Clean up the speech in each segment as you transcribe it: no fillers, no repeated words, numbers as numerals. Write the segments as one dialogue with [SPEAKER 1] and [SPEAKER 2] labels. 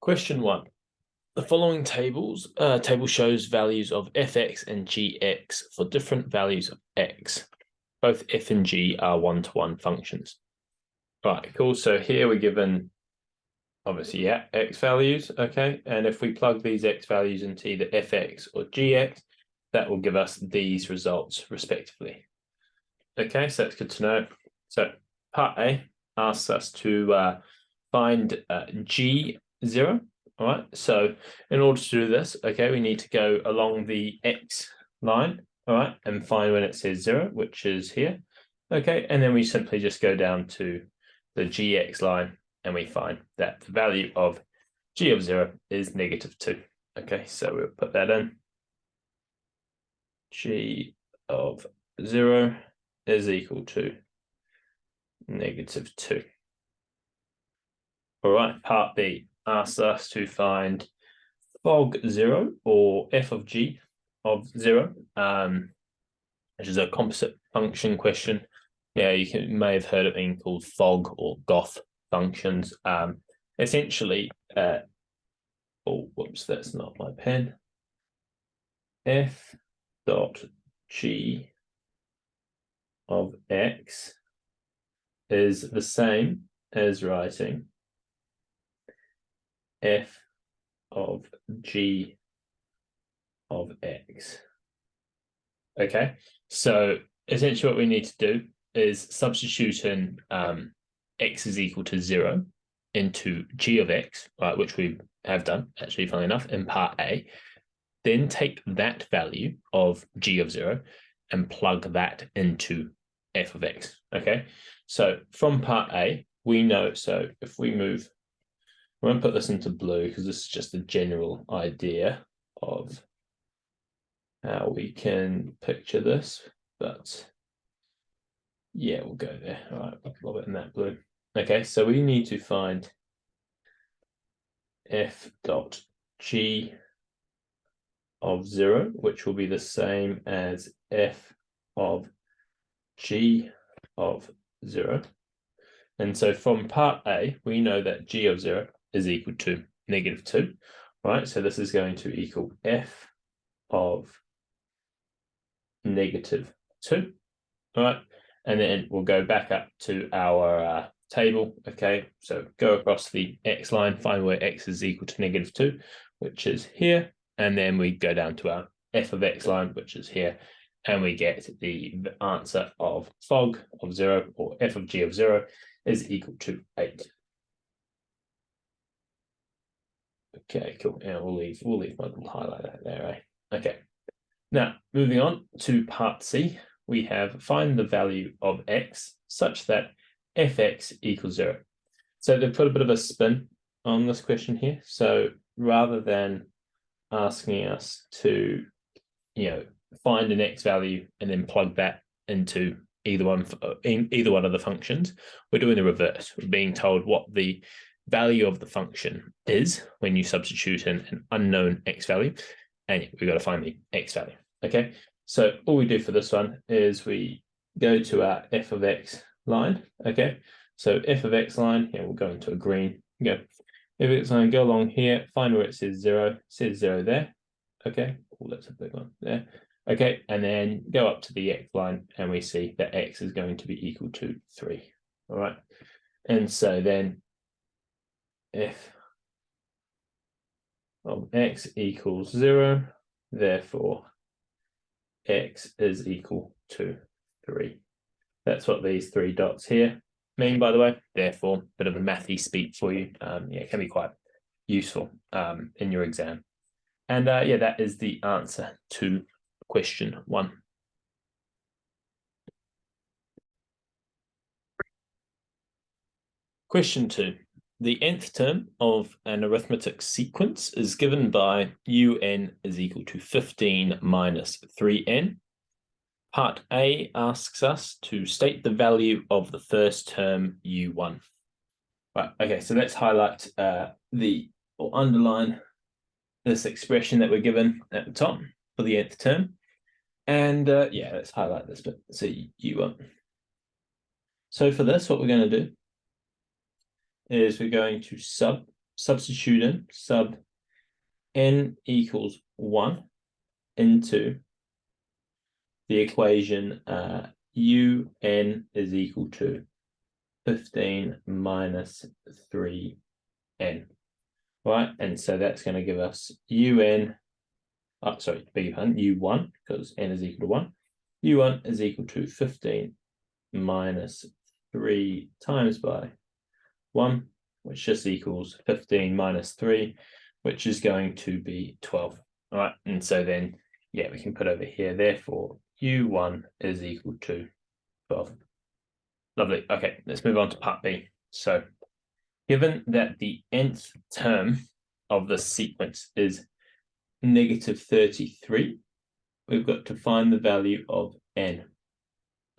[SPEAKER 1] Question 1. The following table shows values of fx and gx for different values of x. Both f and g are one-to-one functions. Right, cool. So here we're given, obviously, yeah, x values, okay? And if we plug these x values into either fx or gx, that will give us these results respectively. Okay, so that's good to know. So part A asks us to find g0. All right, so in order to do this, okay, we need to go along the x line, all right, and find when it says 0, which is here. Okay, and then we simply just go down to the gx line and we find that the value of g of 0 is -2. Okay, so we'll put that in. G of 0 is equal to -2. All right, part B asks us to find fog 0 or f of g of 0, which is a composite function question. Yeah, you may have heard it being called fog or goth functions. Essentially, oh, whoops, that's not my pen. F dot g of x is the same as writing f of g of x. Okay, so essentially what we need to do is substitute in x is equal to 0 into g of x, right, which we have done, actually, funnily enough, in part A. Then take that value of g of 0 and plug that into f of x, okay? So from part A, we know, so if we move, I'm going to put this into blue because this is just a general idea of how we can picture this, but yeah, we'll go there. All right, I'll lob it in that blue. Okay, so we need to find f dot g of 0, which will be the same as f of g of 0. And so from part A, we know that g of 0 is equal to -2, right? So this is going to equal f of -2, all right? And then we'll go back up to our table, okay? So go across the x line, find where x is equal to -2, which is here, and then we go down to our f of x line, which is here, and we get the answer of fog of 0, or f of g of 0, is equal to 8. Okay, cool. And we'll leave my little highlighter there, right? Okay. Now, moving on to part C, we have find the value of x such that fx equals 0. So they've put a bit of a spin on this question here. So rather than asking us to, find an x value and then plug that into either one of the functions, we're doing the reverse. We're being told what the value of the function is when you substitute in an unknown x value, and we've got to find the x value. Okay, so all we do for this one is we go to our f of x line. Okay, so f of x line, here we'll go into a green. Go f of x line, go along here, find where it says 0. It says 0 there. Okay, oh, that's a big one there. Okay, and then go up to the x line, and we see that x is going to be equal to 3. All right, and so then f of x equals 0, therefore x is equal to 3. That's what these 3 dots here mean, by the way. Therefore, a bit of a mathy speak for you. Yeah, it can be quite useful in your exam. And yeah, that is the answer to question 1. Question 2. The nth term of an arithmetic sequence is given by un is equal to 15 minus 3n. Part A asks us to state the value of the first term u1. Right, okay, so let's highlight or underline this expression that we're given at the top for the nth term. And yeah, let's highlight this bit. So u1. So for this, what we're going to do is we're going to sub substitute in sub n equals 1 into the equation un is equal to 15 minus 3n, right? And so that's going to give us un, beg your pardon, u1, because n is equal to 1. u1 is equal to 15 minus 3 times by 1, which just equals 15 minus 3, which is going to be 12. All right, and so then, yeah, we can put over here, therefore, u1 is equal to 12. Lovely. Okay, let's move on to part B. So, given that the nth term of the sequence is negative 33, we've got to find the value of n.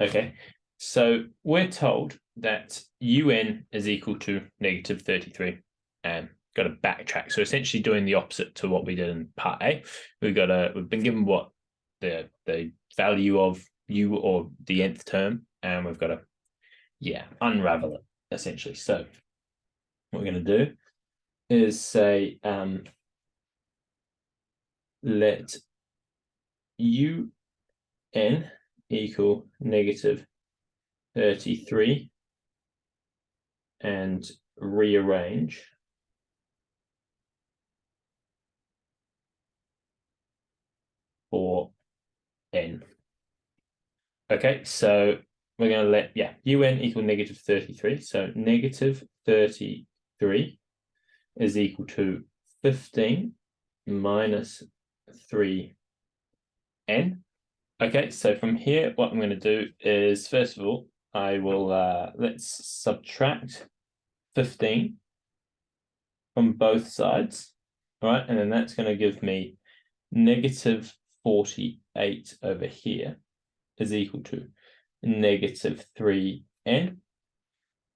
[SPEAKER 1] Okay, so we're told that un is equal to negative 33, and got to backtrack. So essentially doing the opposite to what we did in part A. We've been given what the value of u, or the nth term, and we've got to unravel it essentially. So what we're going to do is say let un equal negative 33 and rearrange for n. Okay, so we're going to let un equal negative 33. So negative 33 is equal to 15 minus 3n. Okay, so from here, what I'm going to do is, first of all, I will let's subtract 15 from both sides, right? And then that's going to give me negative 48 over here is equal to negative 3n.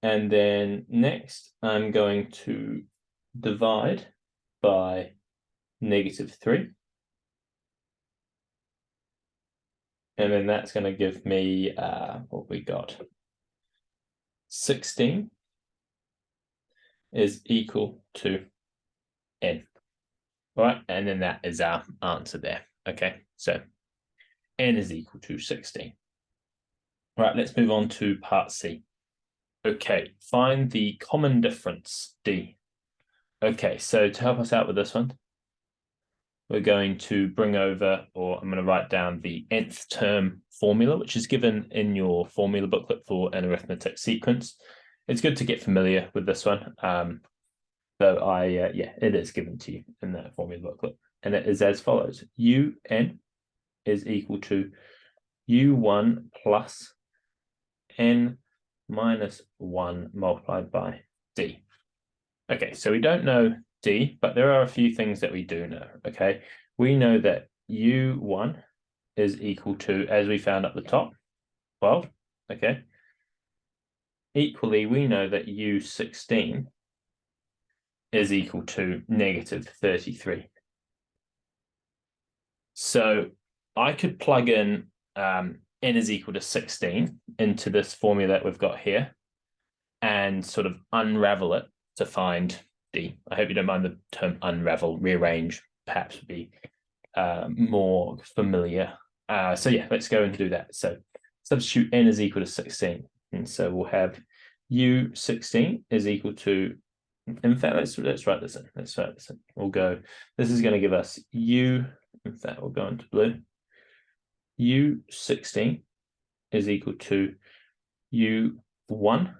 [SPEAKER 1] And then next, I'm going to divide by negative 3. And then that's going to give me what we got. 16 is equal to n. All right, and then that is our answer there. Okay, so n is equal to 16. All right, let's move on to part C. Okay, find the common difference, D. Okay, so to help us out with this one, we're going to bring over, or I'm going to write down the nth term formula, which is given in your formula booklet for an arithmetic sequence. It's good to get familiar with this one, though it is given to you in that formula booklet. And it is as follows. un is equal to u1 plus n minus 1 multiplied by d. Okay, so we don't know d, but there are a few things that we do know, okay? We know that u1 is equal to, as we found at the top, 12, okay? Equally, we know that u16 is equal to negative 33. So I could plug in n is equal to 16 into this formula that we've got here and sort of unravel it to find d. I hope you don't mind the term unravel. Rearrange perhaps would be more familiar. So yeah, let's go and do that. So substitute n is equal to 16. And so we'll have u16 is equal to, in fact, let's write this in. Let's write this in. We'll go, this is going to give us in fact, we'll go into blue. u16 is equal to u1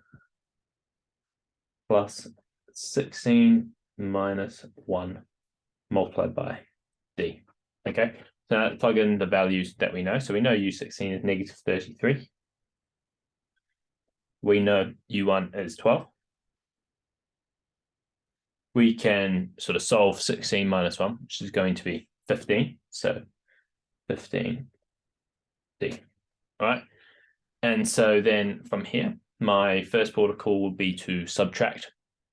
[SPEAKER 1] plus 16 minus 1 multiplied by d. Okay, so now let's plug in the values that we know. So we know u16 is negative 33. We know u1 is 12. We can sort of solve 16 minus 1, which is going to be 15. So 15d. All right. And so then from here, my first port of call would be to subtract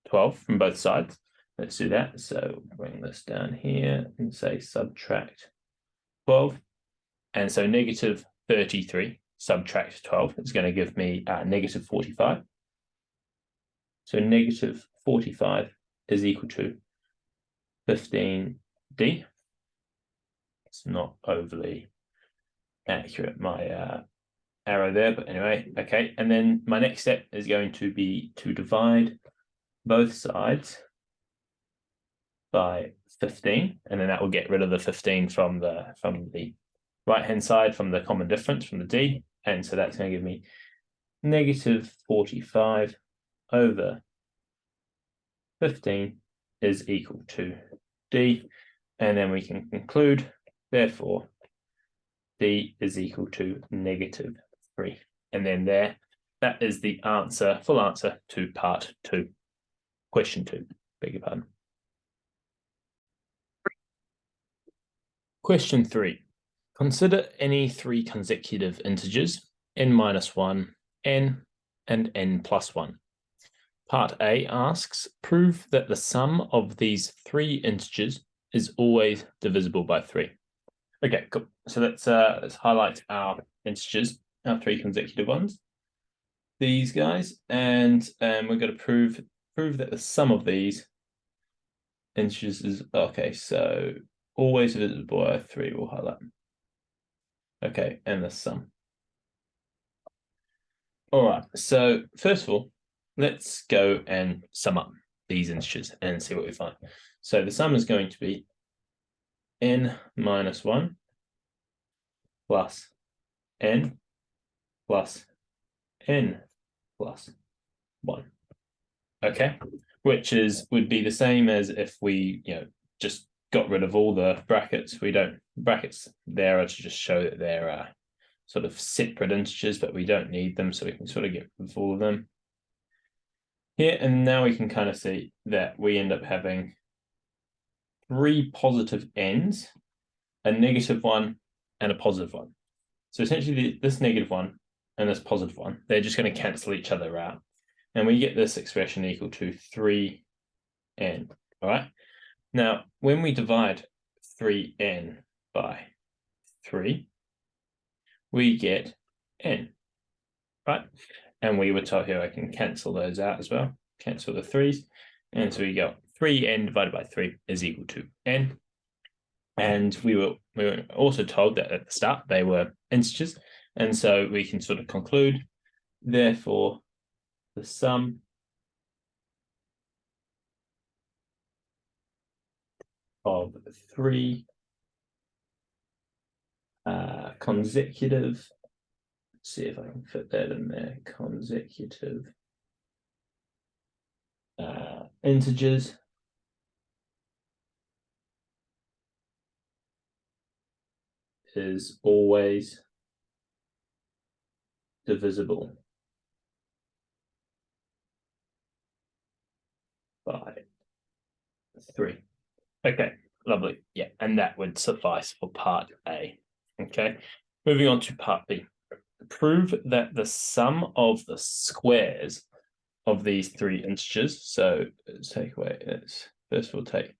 [SPEAKER 1] 12 from both sides. Let's do that. So bring this down here and say subtract 12. And so negative 33 subtract 12 is going to give me negative 45. So negative 45 is equal to 15d. It's not overly accurate, my arrow there, but anyway, okay. And then my next step is going to be to divide both sides by 15, and then that will get rid of the 15 from the right hand side, from the common difference from the d, and so that's going to give me negative 45 over 15 is equal to d, and then we can conclude, therefore d is equal to negative 3. And then that is the answer, full answer to part 2, question 2, beg your pardon. Question 3. Consider any 3 consecutive integers, n-1, n, and n+1. Part A asks, prove that the sum of these 3 integers is always divisible by 3. Okay, cool. So let's highlight our integers, our 3 consecutive ones, these guys, and we're going to prove that the sum of these integers is, okay, so always divisible by 3, we'll highlight. Okay, and the sum. All right, so first of all, let's go and sum up these integers and see what we find. So the sum is going to be n-1 plus n plus n plus 1. Okay, which would be the same as if we just got rid of all the brackets. We don't, brackets there are to just show that they're sort of separate integers, but we don't need them, so we can sort of get rid of all of them here. And now we can kind of see that we end up having 3 positive n's, a negative 1, and a positive 1. So essentially this negative 1 and this positive 1, they're just going to cancel each other out. And we get this expression equal to 3n. All right. Now, when we divide 3n by 3, we get n, right? And we were told here I can cancel those out as well, cancel the 3's. And so we got 3n divided by 3 is equal to n. And we were also told that at the start they were integers. And so we can sort of conclude, therefore, the sum of 3 consecutive, let's see if I can fit that in there, consecutive integers is always divisible by 3. Okay, lovely. Yeah, and that would suffice for part A. Okay, moving on to part B. Prove that the sum of the squares of these 3 integers, so let's take away this. First we'll take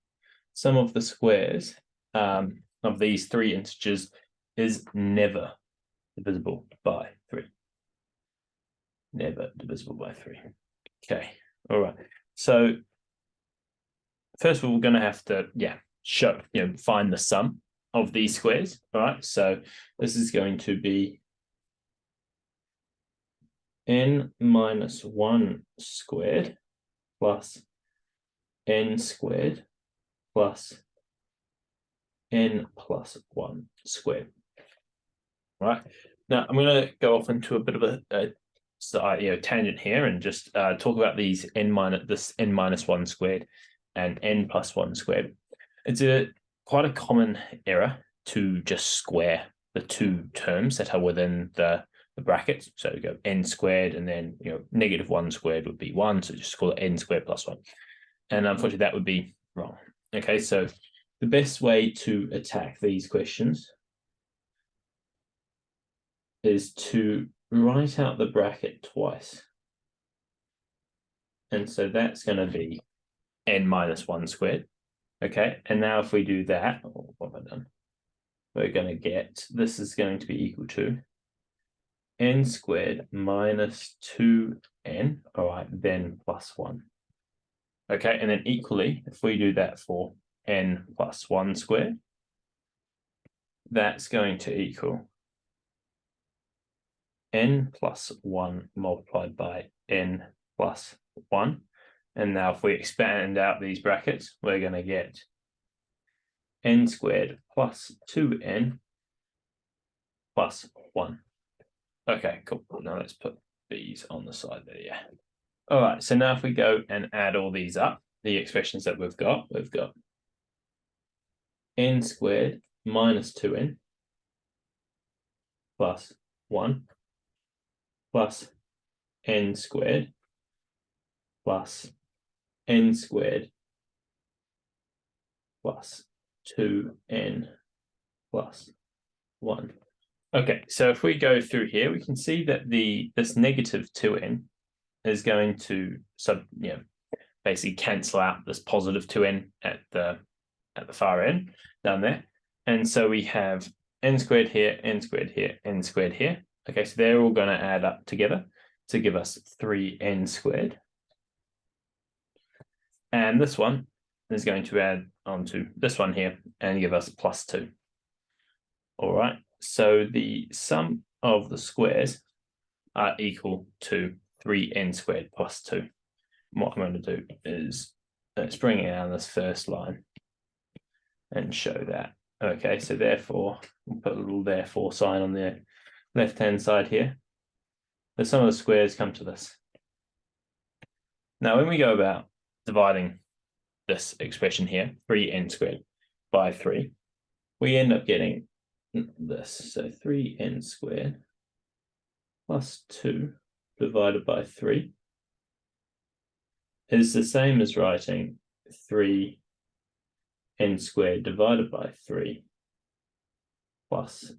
[SPEAKER 1] sum of the squares of these 3 integers is never divisible by 3. Never divisible by 3. Okay, all right. So first of all, we're going to have to, find the sum of these squares. All right, so this is going to be n-1 squared plus n squared plus n plus 1 squared. All right, now I'm going to go off into a bit of a tangent here and just talk about these n-1 squared and n plus 1 squared. It's quite a common error to just square the 2 terms that are within the brackets. So you go n squared, and then negative 1 squared would be 1, so just call it n squared plus 1. And unfortunately, that would be wrong. Okay, so the best way to attack these questions is to write out the bracket twice. And so that's going to be n-1 squared. Okay, and now if we do that, what have I done? We're going to get, this is going to be equal to n squared minus 2n, all right, then plus 1. Okay, and then equally, if we do that for n plus 1 squared, that's going to equal n plus 1 multiplied by n plus 1. And now if we expand out these brackets, we're going to get n squared plus 2n plus 1. Okay, cool. Now let's put these on the side there, yeah. All right, so now if we go and add all these up, the expressions that we've got n squared minus 2n plus 1 plus n squared plus n squared plus 2n plus 1. Okay, so if we go through here, we can see that this negative 2n is going to basically cancel out this positive 2n at the far end down there. And so we have n squared here, n squared here, n squared here. Okay, so they're all going to add up together to give us 3n squared. And this one is going to add onto this one here and give us plus 2. All right, so the sum of the squares are equal to 3n squared plus 2. And what I'm going to do is let's bring it down this first line and show that. Okay, so therefore, we'll put a little therefore sign on the left-hand side here. The sum of the squares come to this. Now, when we go about dividing this expression here, 3n squared by 3, we end up getting this. So 3n squared plus 2 divided by 3 is the same as writing 3n squared divided by 3 plus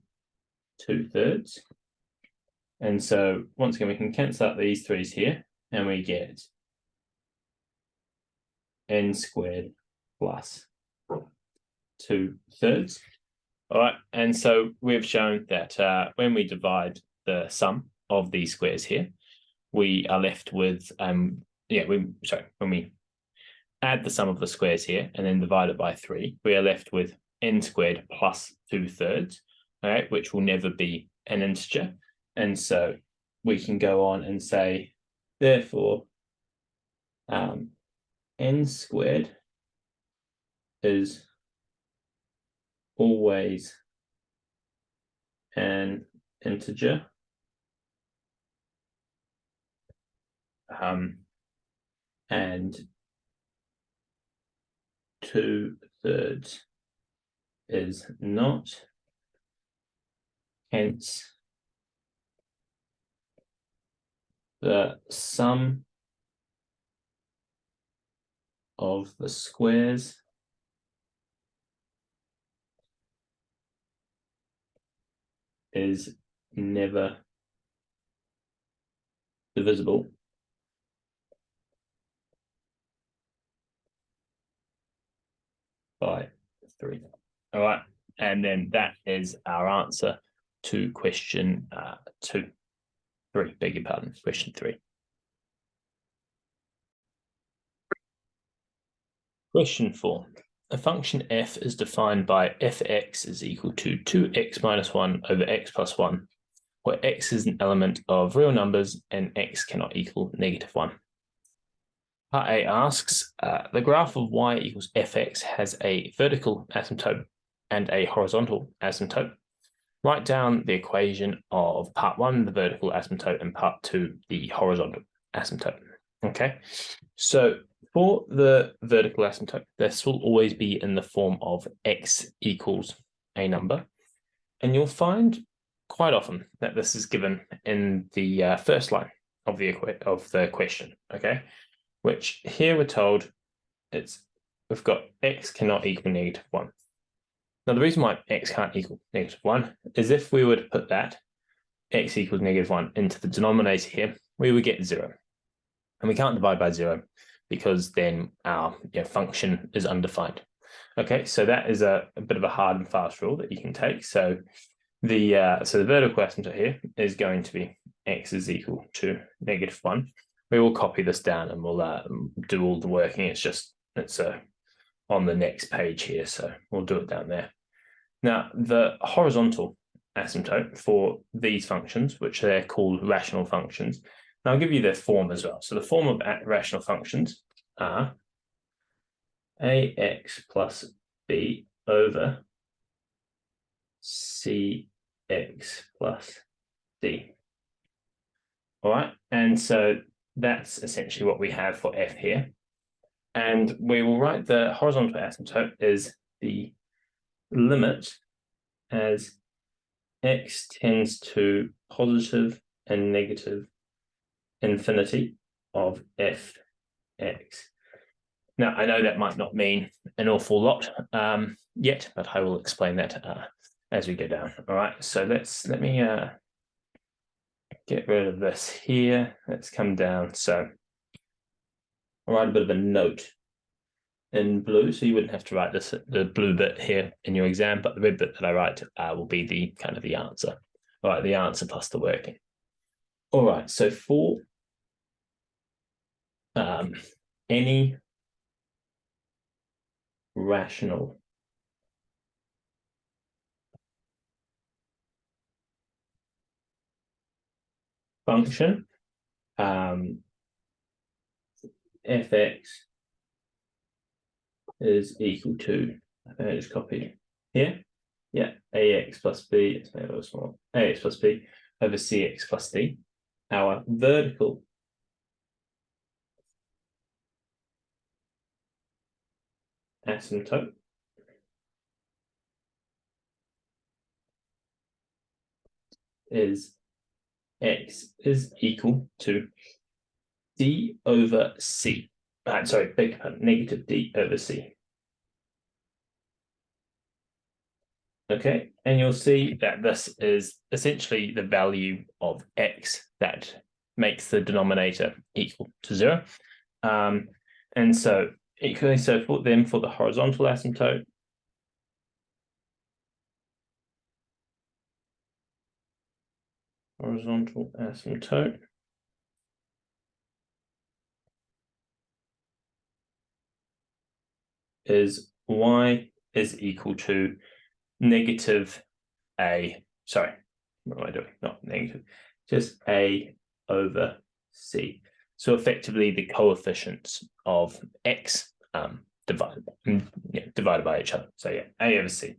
[SPEAKER 1] 2/3. And so once again, we can cancel out these 3's here and we get n squared plus 2/3. All right, and so we've shown that when we divide the sum of these squares here, we are left with when we add the sum of the squares here and then divide it by 3, we are left with n squared plus 2/3, all right, which will never be an integer. And so we can go on and say, therefore, n squared is always an integer. And 2/3 is not, hence the sum of the squares is never divisible by 3. All right, and then that is our answer to question 3, beg your pardon, question 3. Question 4. A function f is defined by fx is equal to 2x minus 1 over x plus 1, where x is an element of real numbers and x cannot equal -1. Part A asks, the graph of y equals fx has a vertical asymptote and a horizontal asymptote. Write down the equation of part 1, the vertical asymptote, and part 2, the horizontal asymptote. Okay, so for the vertical asymptote, this will always be in the form of x equals a number. And you'll find quite often that this is given in the first line of the question, okay? Which here we're told we've got x cannot equal -1. Now, the reason why x can't equal -1 is if we were to put that x equals -1 into the denominator here, we would get 0. And we can't divide by 0 because then our function is undefined. Okay, so that is a bit of a hard and fast rule that you can take. So the vertical asymptote here is going to be x is equal to -1. we will copy this down and we'll do all the working. It's on the next page here, so we'll do it down there. Now, the horizontal asymptote for these functions, which they're called rational functions, and I'll give you their form as well. So the form of rational functions are ax plus b over cx plus d. All right, and so that's essentially what we have for f here. And we will write the horizontal asymptote as the limit as x tends to positive and negative infinity of fx. Now, I know that might not mean an awful lot yet, but I will explain that as we go down. All right, so let me get rid of this here. Let's come down. So I'll write a bit of a note in blue, so you wouldn't have to write this, the blue bit here in your exam, but the red bit that I write will be the kind of the answer. All right, the answer plus the working. All right, so for any rational function, fx is equal to, I think I just copied here. Yeah, ax plus b, it's made a little small, ax plus b over cx plus d. Our vertical asymptote is x is equal to d over c. Sorry, big pardon, negative d over c. Okay, and you'll see that this is essentially the value of x that makes the denominator equal to 0. And so equally, so for the horizontal asymptote, is y is equal to negative a, sorry, what am I doing? Not negative, just a over c. So effectively the coefficients of x divided by each other. So yeah, a over c.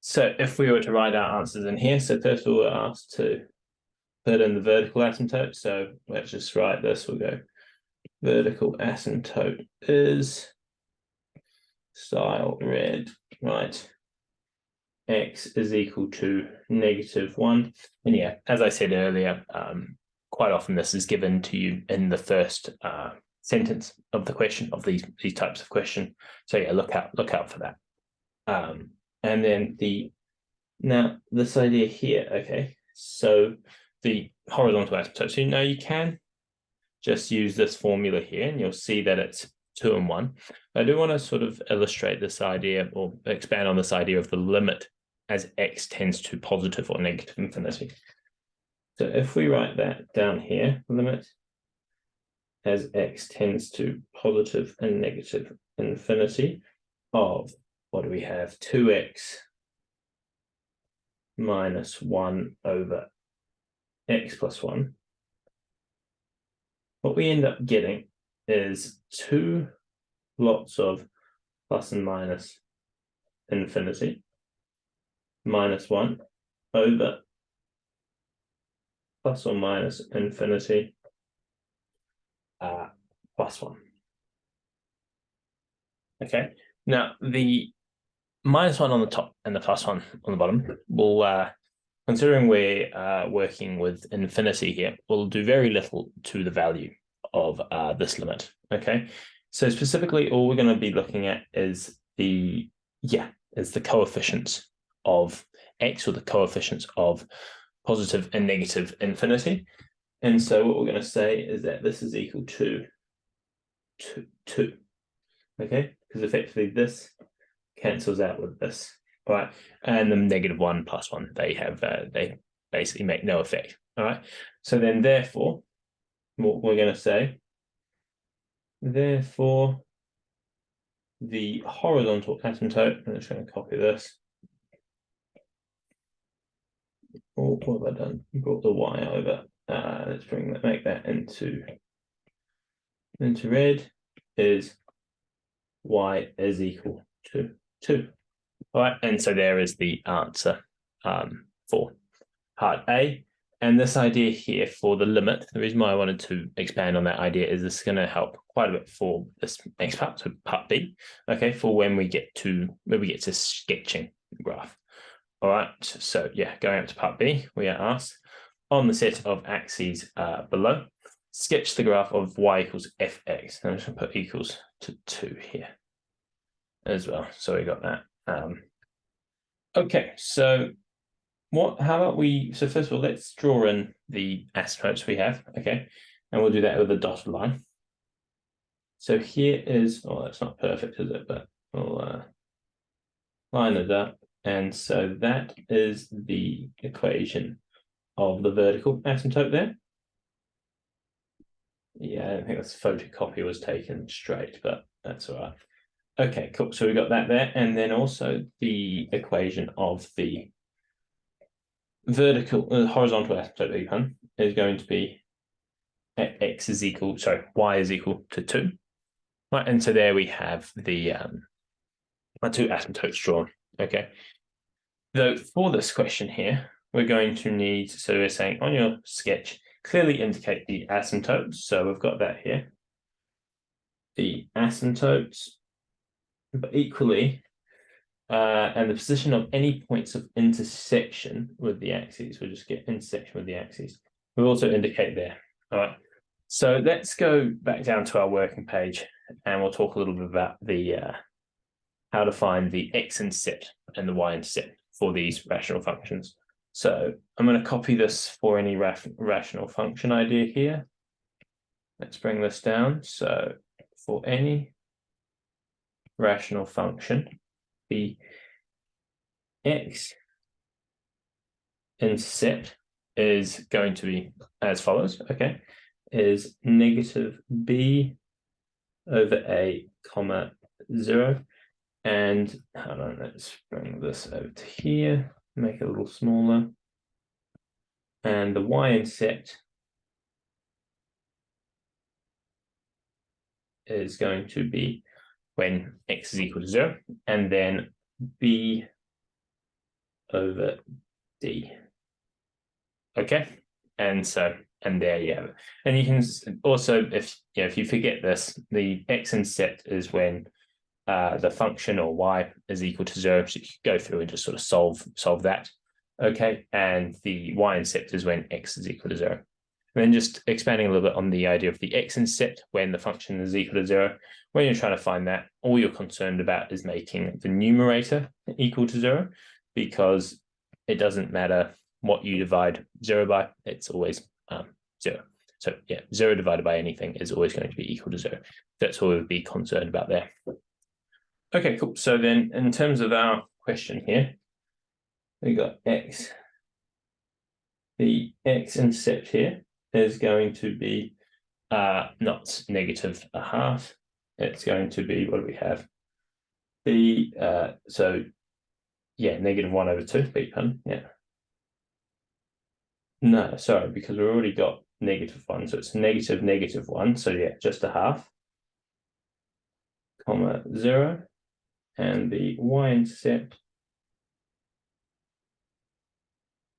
[SPEAKER 1] So if we were to write our answers in here, so first of all, we're asked to put in the vertical asymptote. So let's just write this. We'll go vertical asymptote is style red, right? X is equal to -1. And yeah, as I said earlier, quite often this is given to you in the first sentence of the question, of these types of question. So yeah, look out for that. And then now this idea here, okay, so the horizontal asymptote. So now you can just use this formula here and you'll see that it's 2 and 1. I do want to sort of illustrate this idea or expand on this idea of the limit as x tends to positive or negative infinity. So if we write that down here, limit as x tends to positive and negative infinity of, what do we have, 2x minus 1 over x plus 1, what we end up getting is 2 lots of plus and minus infinity minus 1 over plus or minus infinity plus 1. Okay, now the -1 on the top and the +1 on the bottom will, considering we're working with infinity here, will do very little to the value of this limit. Okay, so specifically all we're going to be looking at is the coefficients of x, or the coefficients of positive and negative infinity. And so what we're going to say is that this is equal to 2. Okay, because effectively this cancels out with this, right? And the -1 plus 1, they basically make no effect. All right, so then therefore what we're going to say. Therefore, the horizontal asymptote, I'm just going to copy this. Oh, what have I done? Brought the y over. Let's make that into red, is y is equal to 2. All right, and so there is the answer for part A. And this idea here for the limit, the reason why I wanted to expand on that idea is this is going to help quite a bit for this next part, so part B, okay, for when we get to sketching the graph. All right, so yeah, going up to part B, we are asked, on the set of axes below, sketch the graph of y equals fx. I'm just going to put equals to 2 here as well. So we got that. Okay, so how about so first of all, let's draw in the asymptotes we have, okay? And we'll do that with a dotted line. So here is, oh, that's not perfect, is it? But we'll line it up. And so that is the equation of the vertical asymptote there. Yeah, I don't think this photocopy was taken straight, but that's all right. Okay, cool. So we got that there. And then also the equation of the horizontal asymptote is going to be y is equal to 2. Right, and so there we have the my two asymptotes drawn. Okay. Though for this question here, we're going to need, so we're saying on your sketch, clearly indicate the asymptotes. So we've got that here. The asymptotes, but equally, and the position of any points of intersection with the axes. We'll just get intersection with the axes. We'll also indicate there. All right. So let's go back down to our working page, and we'll talk a little bit about the how to find the x-intercept and the y-intercept for these rational functions. So I'm going to copy this for any rational function idea here. Let's bring this down. So for any rational function, the x-intercept is going to be as follows, okay, is negative b over a comma 0. And hold on, let's bring this over to here, make it a little smaller. And the y-intercept is going to be when x is equal to 0, and then b over d. Okay, and there you have it. And you can also, if you forget this, the x-intercept is when the function or y is equal to 0. So you can go through and just sort of solve that. Okay, and the y-intercept is when x is equal to 0. And then just expanding a little bit on the idea of the x-intercept when the function is equal to 0. When you're trying to find that, all you're concerned about is making the numerator equal to 0, because it doesn't matter what you divide 0 by, it's always 0. So yeah, 0 divided by anything is always going to be equal to 0. That's all we'll be concerned about there. Okay, cool. So then in terms of our question here, we got x. The x-intercept here is going to be not negative a half. It's going to be, what do we have? So yeah, negative 1 over 2, big pun, yeah. No, sorry, because we've already got negative 1, so it's negative 1. So yeah, just a half, comma 0. And the y-intercept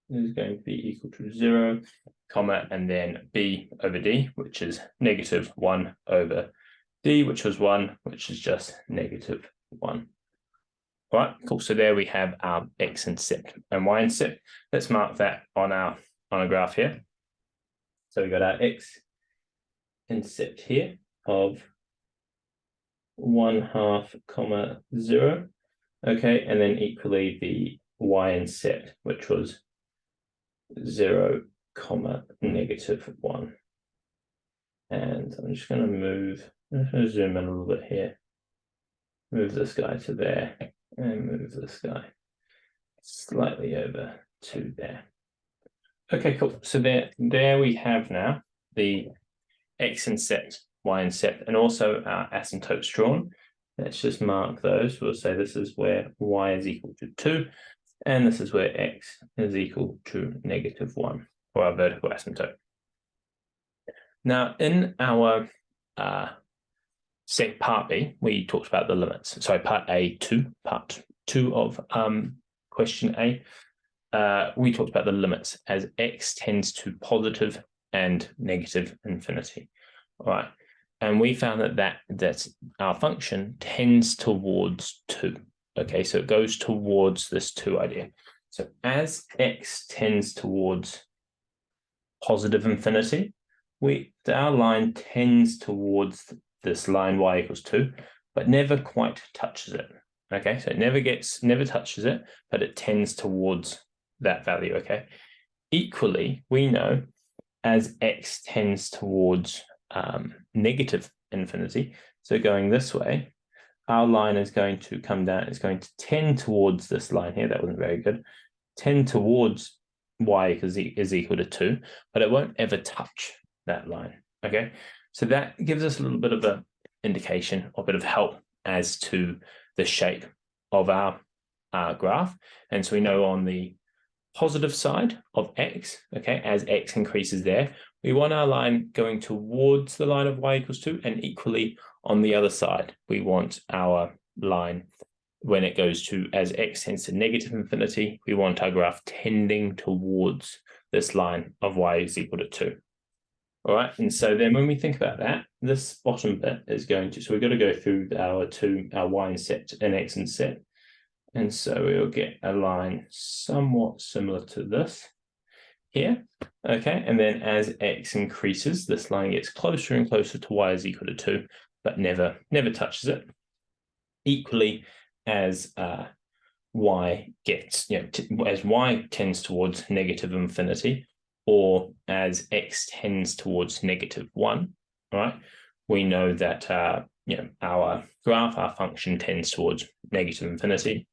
[SPEAKER 1] is going to be equal to 0, comma, and then b over d, which is negative 1 over d, which was 1, which is just negative 1. All right, cool. So there we have our x-intercept and y-intercept. Let's mark that on a graph here. So we got our x-intercept here of 1/2, comma 0. Okay, and then equally the y-intercept, which was 0, comma negative 1. And I'm just going to zoom in a little bit here. Move this guy to there, and move this guy slightly over to there. Okay, cool. So there we have now the x-intercept, y-intercept, and also our asymptotes drawn. Let's just mark those. We'll say this is where y is equal to 2, and this is where x is equal to -1, for our vertical asymptote. Now, in our part B, we talked about the limits. Sorry, part part 2 of question A. We talked about the limits as x tends to positive and negative infinity. All right. And we found that our function tends towards 2. Okay, so it goes towards this 2 idea. So as x tends towards positive infinity, our line tends towards this line y equals 2, but never quite touches it. Okay, so it never touches it, but it tends towards that value. Okay. Equally, we know as x tends towards negative infinity, so going this way, our line is going to come down, it's going to tend towards this line here. That wasn't very good. Tend towards y is equal to 2, but it won't ever touch that line. Okay, so that gives us a little bit of an indication, or a bit of help as to the shape of our graph. And so we know on the positive side of x, okay, as x increases there, we want our line going towards the line of y equals 2, and equally on the other side, we want our line when it goes to, as x tends to negative infinity, we want our graph tending towards this line of y is equal to 2. All right, and so then when we think about that, this bottom bit is going to, so we've got to go through our y-intercept and x-intercept. And so we'll get a line somewhat similar to this here. Okay, and then as x increases, this line gets closer and closer to y is equal to 2, but never touches it. Equally, as y gets, as y tends towards negative infinity, or as x tends towards -1, all right, we know that our graph, our function tends towards negative infinity.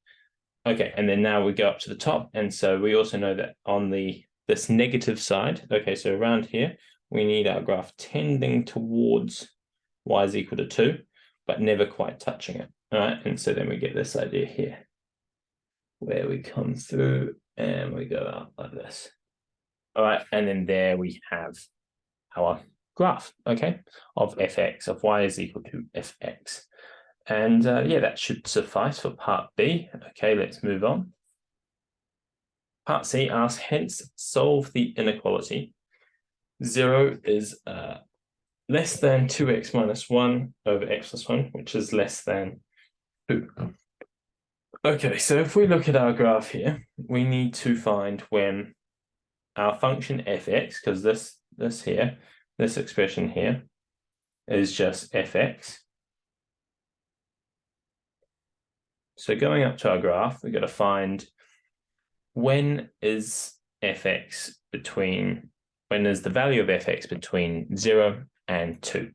[SPEAKER 1] Okay, and then now we go up to the top, and so we also know that on this negative side, okay, so around here, we need our graph tending towards y is equal to 2, but never quite touching it. All right, and so then we get this idea here, where we come through and we go out like this. All right, and then there we have our graph, okay, of fx, of y is equal to fx. And yeah, that should suffice for part B. Okay, let's move on. Part C asks, hence solve the inequality. 0 is less than 2x minus 1 over x plus 1, which is less than 2. Okay, so if we look at our graph here, we need to find when our function fx, because this expression here is just fx. So going up to our graph, we've got to find when is the value of fx between 0 and 2.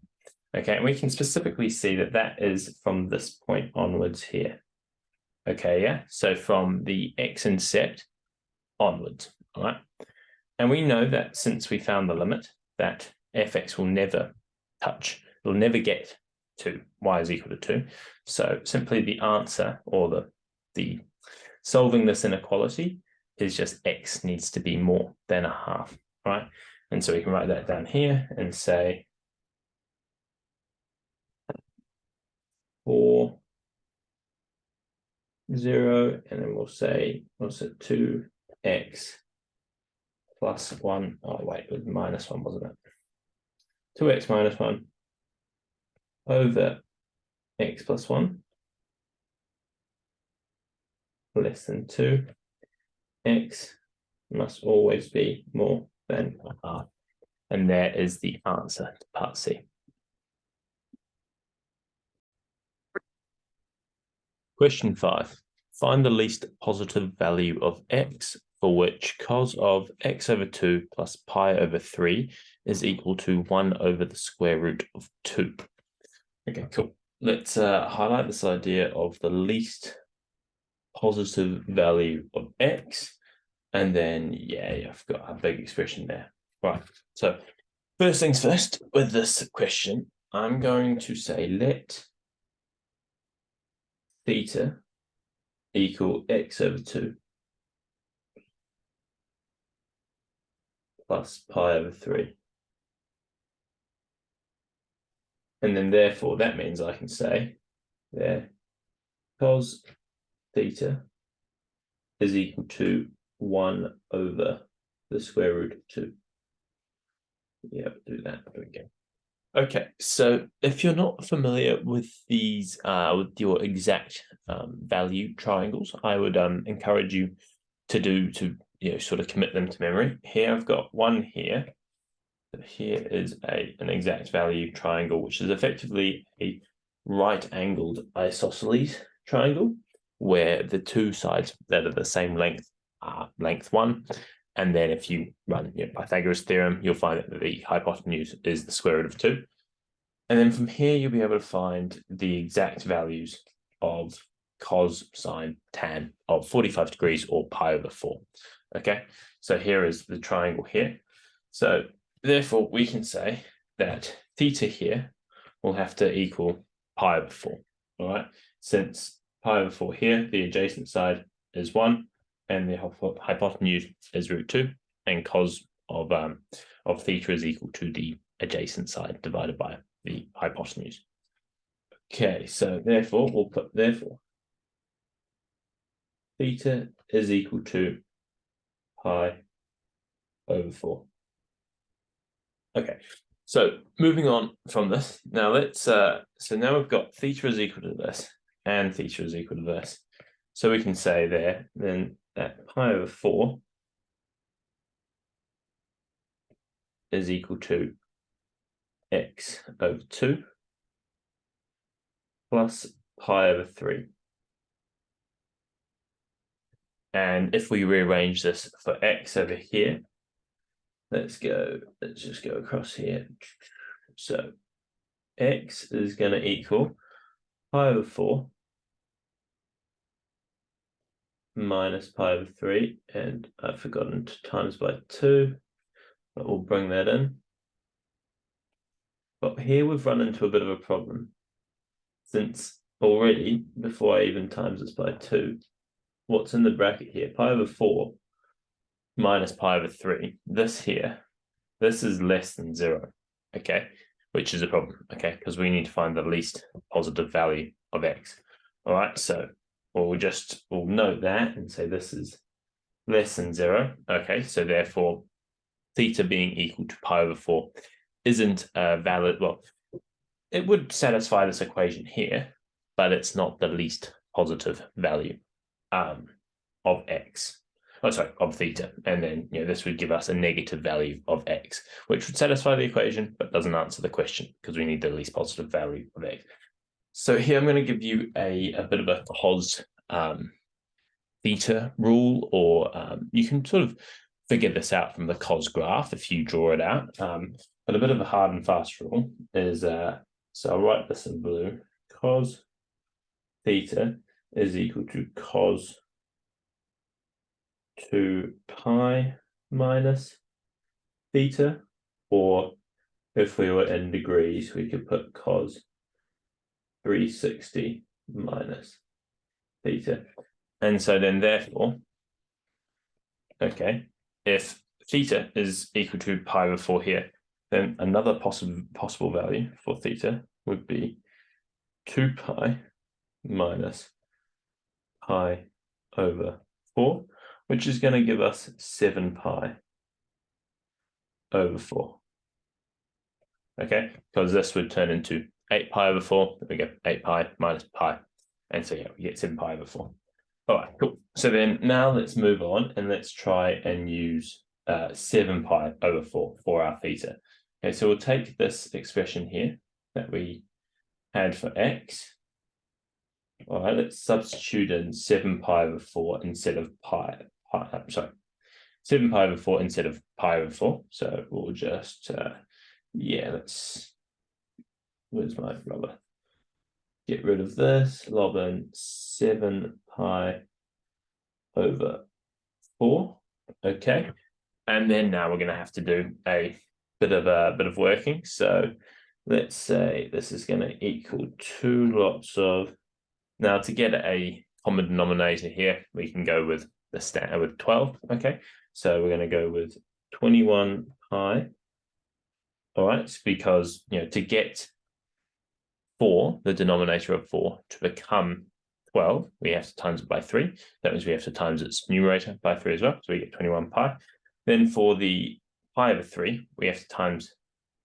[SPEAKER 1] Okay, and we can specifically see that is from this point onwards here. Okay, yeah, so from the x-intercept onwards, all right? And we know that since we found the limit, that fx will never touch, it will never get to y is equal to 2. So simply the answer, or the solving this inequality, is just x needs to be more than a half, right? And so we can write that down here and say 4, 0, and then we'll say, what's it, 2x plus 1. Oh, wait, it was minus 1, wasn't it? 2x minus 1 over x plus 1 less than 2. X must always be more than a half. And there is the answer to part C. Question 5. Find the least positive value of x for which cos of x over 2 plus pi over 3 is equal to 1 over the square root of 2. Okay, cool. Let's highlight this idea of the least positive value of x. And then, yeah, I've got a big expression there. Right, so First things first, with this question, I'm going to say let theta equal x over 2 plus pi over 3. And then therefore that means I can say there cos theta is equal to 1 over the square root of 2. Yeah, do that again. Okay, so if you're not familiar with these, with your exact value triangles, I would encourage you to sort of commit them to memory. Here I've got one here. Here is an exact value triangle, which is effectively a right-angled isosceles triangle, where the two sides that are the same length are length 1. And then if you run Pythagoras theorem, you'll find that the hypotenuse is the square root of 2. And then from here, you'll be able to find the exact values of cos, sine, tan of 45 degrees or pi over 4. Okay, so here is the triangle here. So therefore, we can say that theta here will have to equal pi over 4. All right, since pi over 4 here, the adjacent side is 1, and the hypotenuse is root 2, and cos of theta is equal to the adjacent side divided by the hypotenuse. Okay, so therefore we'll put theta is equal to pi over 4. Okay, so moving on from this, now let's so now we've got theta is equal to this and theta is equal to this. So we can say there then that pi over 4 is equal to x over 2 plus pi over 3. And if we rearrange this for x over here, let's just go across here. So x is going to equal pi over 4 minus pi over 3, and I've forgotten to times by 2, but we'll bring that in. But here we've run into a bit of a problem, since already, before I even times this by 2, what's in the bracket here? Pi over 4 minus pi over 3. This here, this is less than 0, okay? Which is a problem, okay? Because we need to find the least positive value of x. All right, so we'll note that and say this is less than 0. Okay, so therefore, theta being equal to pi over 4 isn't valid. Well, it would satisfy this equation here, but it's not the least positive value of x. Oh, sorry, of theta. And then this would give us a negative value of x, which would satisfy the equation, but doesn't answer the question because we need the least positive value of x. So here I'm going to give you a bit of a cos theta rule, or you can sort of figure this out from the cos graph if you draw it out. But a bit of a hard and fast rule is, so I'll write this in blue, cos theta is equal to cos 2 pi minus theta, or if we were in degrees, we could put cos 360 minus theta. And so then therefore, okay, if theta is equal to pi over 4 here, then another possible value for theta would be 2 pi minus pi over 4, which is going to give us 7 pi over 4. Okay, because this would turn into 8 pi over 4. There we go, 8 pi minus pi. And so we get 7 pi over 4. All right, cool. So then now let's move on and let's try and use 7 pi over 4 for our theta. Okay, so we'll take this expression here that we had for x. All right, let's substitute in 7 pi over 4 instead of 7 pi over 4 instead of pi over 4. So we'll just, where's my rubber? Get rid of this, lob in 7 pi over 4. Okay. And then now we're going to have to do a bit of working. So let's say this is going to equal 2 lots of. Now to get a common denominator here, we can go with the standard with 12. Okay, so we're going to go with 21 pi. All right, it's because to get 4, the denominator of 4, to become 12, we have to times it by 3. That means we have to times its numerator by 3 as well. So we get 21 pi. Then for the pi over 3, we have to times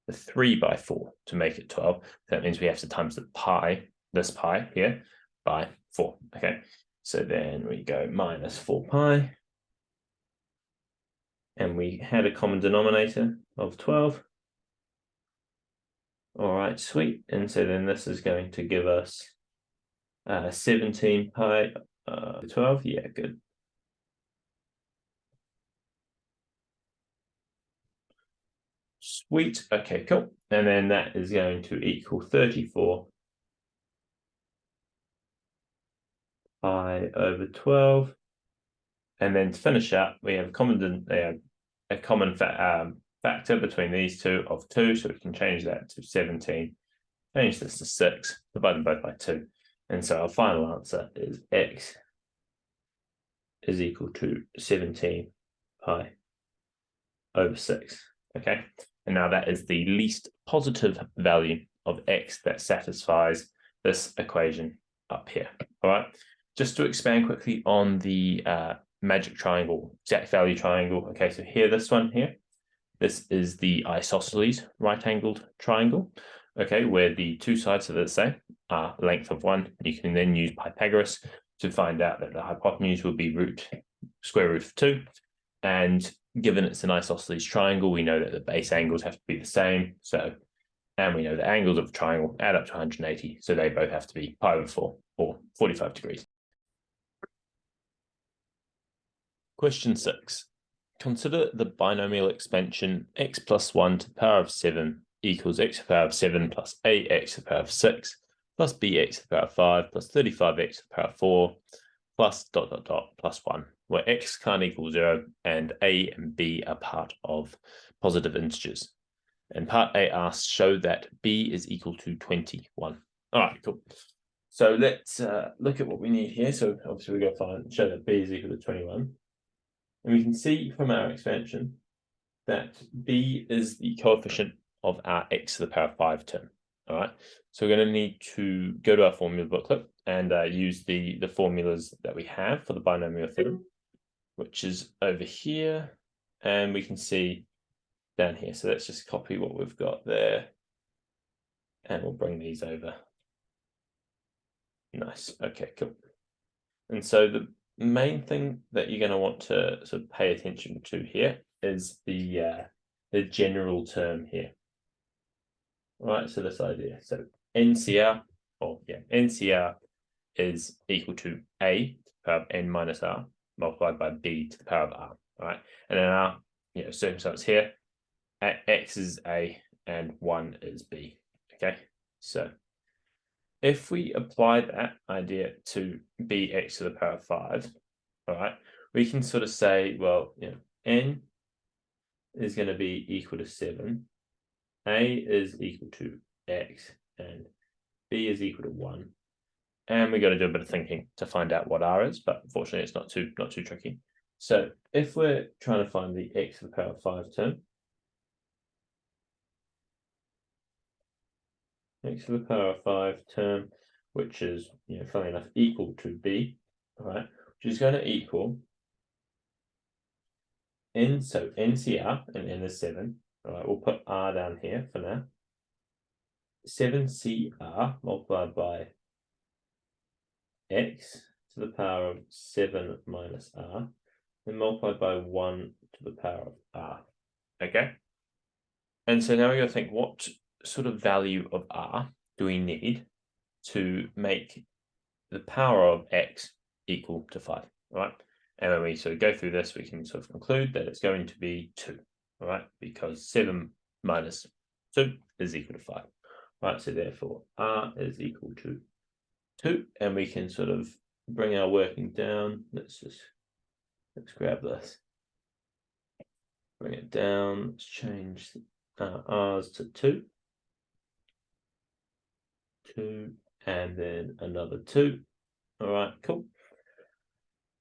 [SPEAKER 1] the 3 by 4 to make it 12. That means we have to times the pi, this pi here, by 4. Okay, so then we go minus 4 pi. And we had a common denominator of 12. All right, sweet. And so then this is going to give us 17 pi 12. Yeah, good. Sweet. Okay, cool. And then that is going to equal 34 pi over 12. And then to finish up, we have a common factor between these two of 2, so we can change that to 17. Change this to 6, divide them both by 2. And so our final answer is x is equal to 17 pi over 6. Okay, and now that is the least positive value of x that satisfies this equation up here. All right, just to expand quickly on the magic triangle, exact value triangle. Okay, so here, this one here, this is the isosceles right-angled triangle. Okay, where the two sides are the same, length of 1. You can then use Pythagoras to find out that the hypotenuse will be square root of 2. And given it's an isosceles triangle, we know that the base angles have to be the same. So, and we know the angles of the triangle add up to 180. So they both have to be pi over 4 or 45 degrees. Question 6. Consider the binomial expansion x plus 1 to the power of 7 equals x to the power of 7 plus ax to the power of 6 plus bx to the power of 5 plus 35x to the power of 4 plus ... plus 1, where x can't equal 0 and a and b are part of positive integers. And part A asks, show that b is equal to 21. All right, cool. So let's look at what we need here. So obviously we're going to show that b is equal to 21. And we can see from our expansion that b is the coefficient of our x to the power of 5 term. All right, so we're going to need to go to our formula booklet and use the formulas that we have for the binomial theorem, which is over here, and we can see down here. So let's just copy what we've got there, and we'll bring these over. Nice. Okay, cool. And so the main thing that you're going to want to sort of pay attention to here is the general term here. All right, so this idea. So NCR, NCR is equal to a to the power of n minus r multiplied by b to the power of r. All right, and in our circumstance here, x is a and 1 is b. Okay, so if we apply that idea to bx to the power of 5, all right, we can sort of say, well, n is going to be equal to 7, a is equal to x, and b is equal to 1. And we got to do a bit of thinking to find out what r is, but unfortunately it's not too tricky. So if we're trying to find the x to the power of 5 term, x to the power of 5 term, which is, funnily enough, equal to b, all right, which is going to equal n, so NCR, and n is 7, all right, we'll put r down here for now, 7CR multiplied by x to the power of 7 minus r, and multiplied by 1 to the power of r, okay? And so now we got to think, what sort of value of r do we need to make the power of x equal to 5, all right? And when we sort of go through this, we can sort of conclude that it's going to be 2, all right? Because 7 minus 2 is equal to 5, right? So therefore, r is equal to 2, and we can sort of bring our working down. Let's grab this. Bring it down, let's change r's to 2, and then another 2. All right, cool.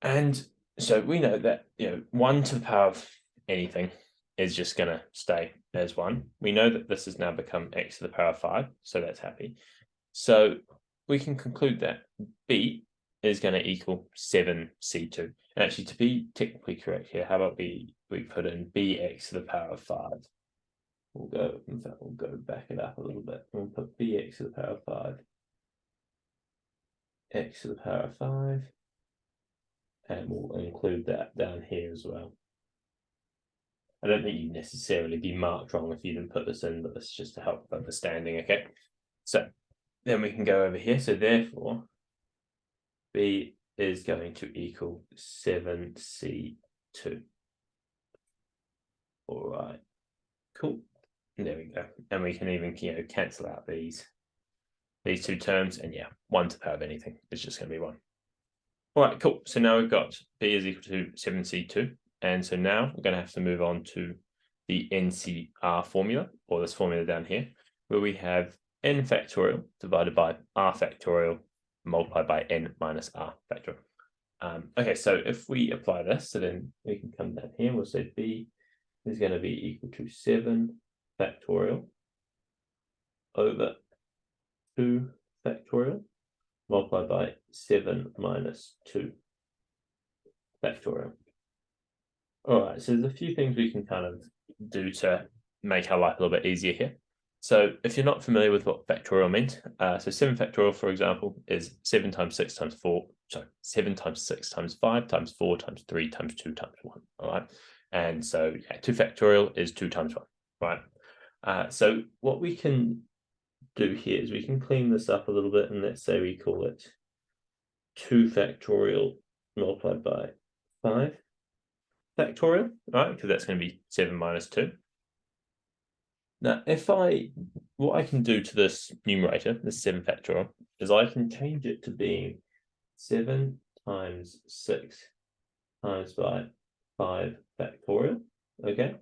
[SPEAKER 1] And so we know that 1 to the power of anything is just going to stay as 1. We know that this has now become x to the power of 5, so that's happy. So we can conclude that b is going to equal 7c2. And actually, to be technically correct here, how about we put in bx to the power of 5? In fact, we'll go back it up a little bit. We'll put bx to the power of 5, x to the power of 5, and we'll include that down here as well. I don't think you'd necessarily be marked wrong if you didn't put this in, but this is just to help with understanding, okay? So then we can go over here. So therefore, b is going to equal 7c2. All right, cool. And there we go. And we can even cancel out these two terms, and 1 to the power of anything is just going to be 1. All right, cool. So now we've got b is equal to 7c2. And so now we're going to have to move on to the NCR formula, or this formula down here, where we have n factorial divided by r factorial multiplied by n minus r factorial. Okay, so if we apply this, so then we can come down here and we'll say b is going to be equal to 7 factorial over 2 factorial multiplied by 7 minus 2 factorial. All right, so there's a few things we can kind of do to make our life a little bit easier here. So if you're not familiar with what factorial meant, so 7 factorial, for example, is 7 times 6 times 4, sorry, 7 times 6 times 5 times 4 times 3 times 2 times 1, all right? And so 2 factorial is 2 times 1, right? So what we can do here is we can clean this up a little bit, and let's say we call it 2 factorial multiplied by 5 factorial, right? Because that's going to be 7 minus 2. Now, what I can do to this numerator, this 7 factorial, is I can change it to being 7 times 6 times by 5 factorial, okay?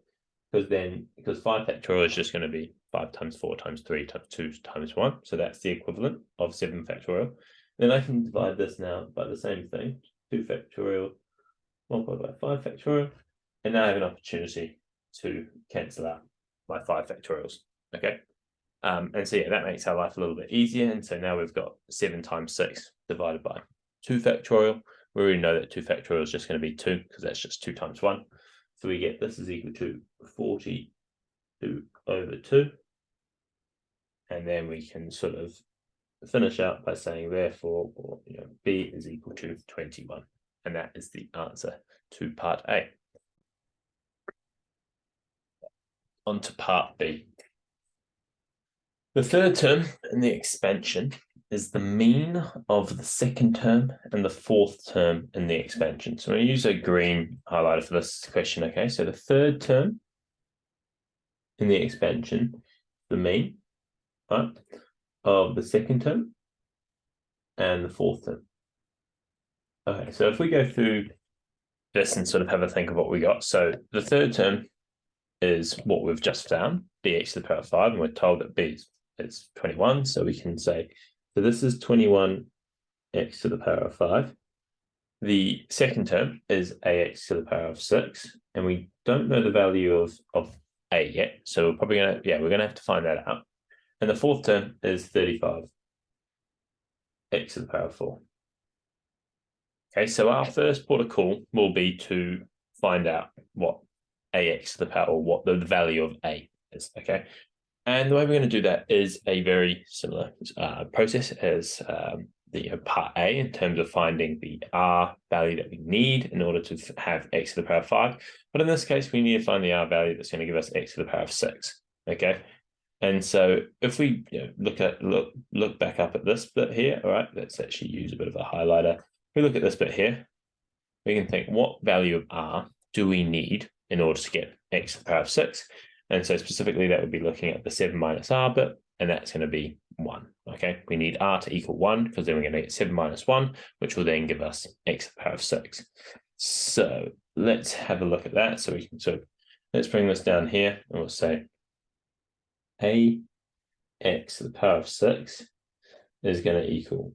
[SPEAKER 1] Because 5 factorial is just going to be 5 times 4 times 3 times 2 times 1, so that's the equivalent of 7 factorial. Then I can divide this now by the same thing, 2 factorial multiplied by 5 factorial, and now I have an opportunity to cancel out my 5 factorials, okay? And so that makes our life a little bit easier, and so now we've got 7 times 6 divided by 2 factorial. We already know that 2 factorial is just going to be 2, because that's just 2 times 1. So we get this is equal to 42 over 2, and then we can sort of finish out by saying therefore, b is equal to 21. And that is the answer to part A. On to part B. The third term in the expansion is the mean of the second term and the fourth term in the expansion. So I'm going to use a green highlighter for this question, okay? So the third term in the expansion, the mean, right, of the second term and the fourth term. Okay, so if we go through this and sort of have a think of what we got. So the third term is what we've just found, bx to the power of 5, and we're told that b is 21. So we can say, so this is 21x to the power of 5. The second term is ax to the power of 6, and we don't know the value of a yet. So we're probably we're gonna have to find that out. And the fourth term is 35x to the power of 4. Okay, so our first port of call will be to find out what ax to the power, or what the value of a is, okay? And the way we're going to do that is a very similar process as the part A, in terms of finding the r value that we need in order to have x to the power of 5. But in this case, we need to find the r value that's going to give us x to the power of 6, okay? And so if we look back up at this bit here, all right, let's actually use a bit of a highlighter. If we look at this bit here, we can think, what value of r do we need in order to get x to the power of 6? And so specifically, that would be looking at the 7 minus r bit, and that's going to be 1, okay? We need r to equal 1, because then we're going to get 7 minus 1, which will then give us x to the power of 6. So let's have a look at that. So we can let's bring this down here, and we'll say ax to the power of 6 is going to equal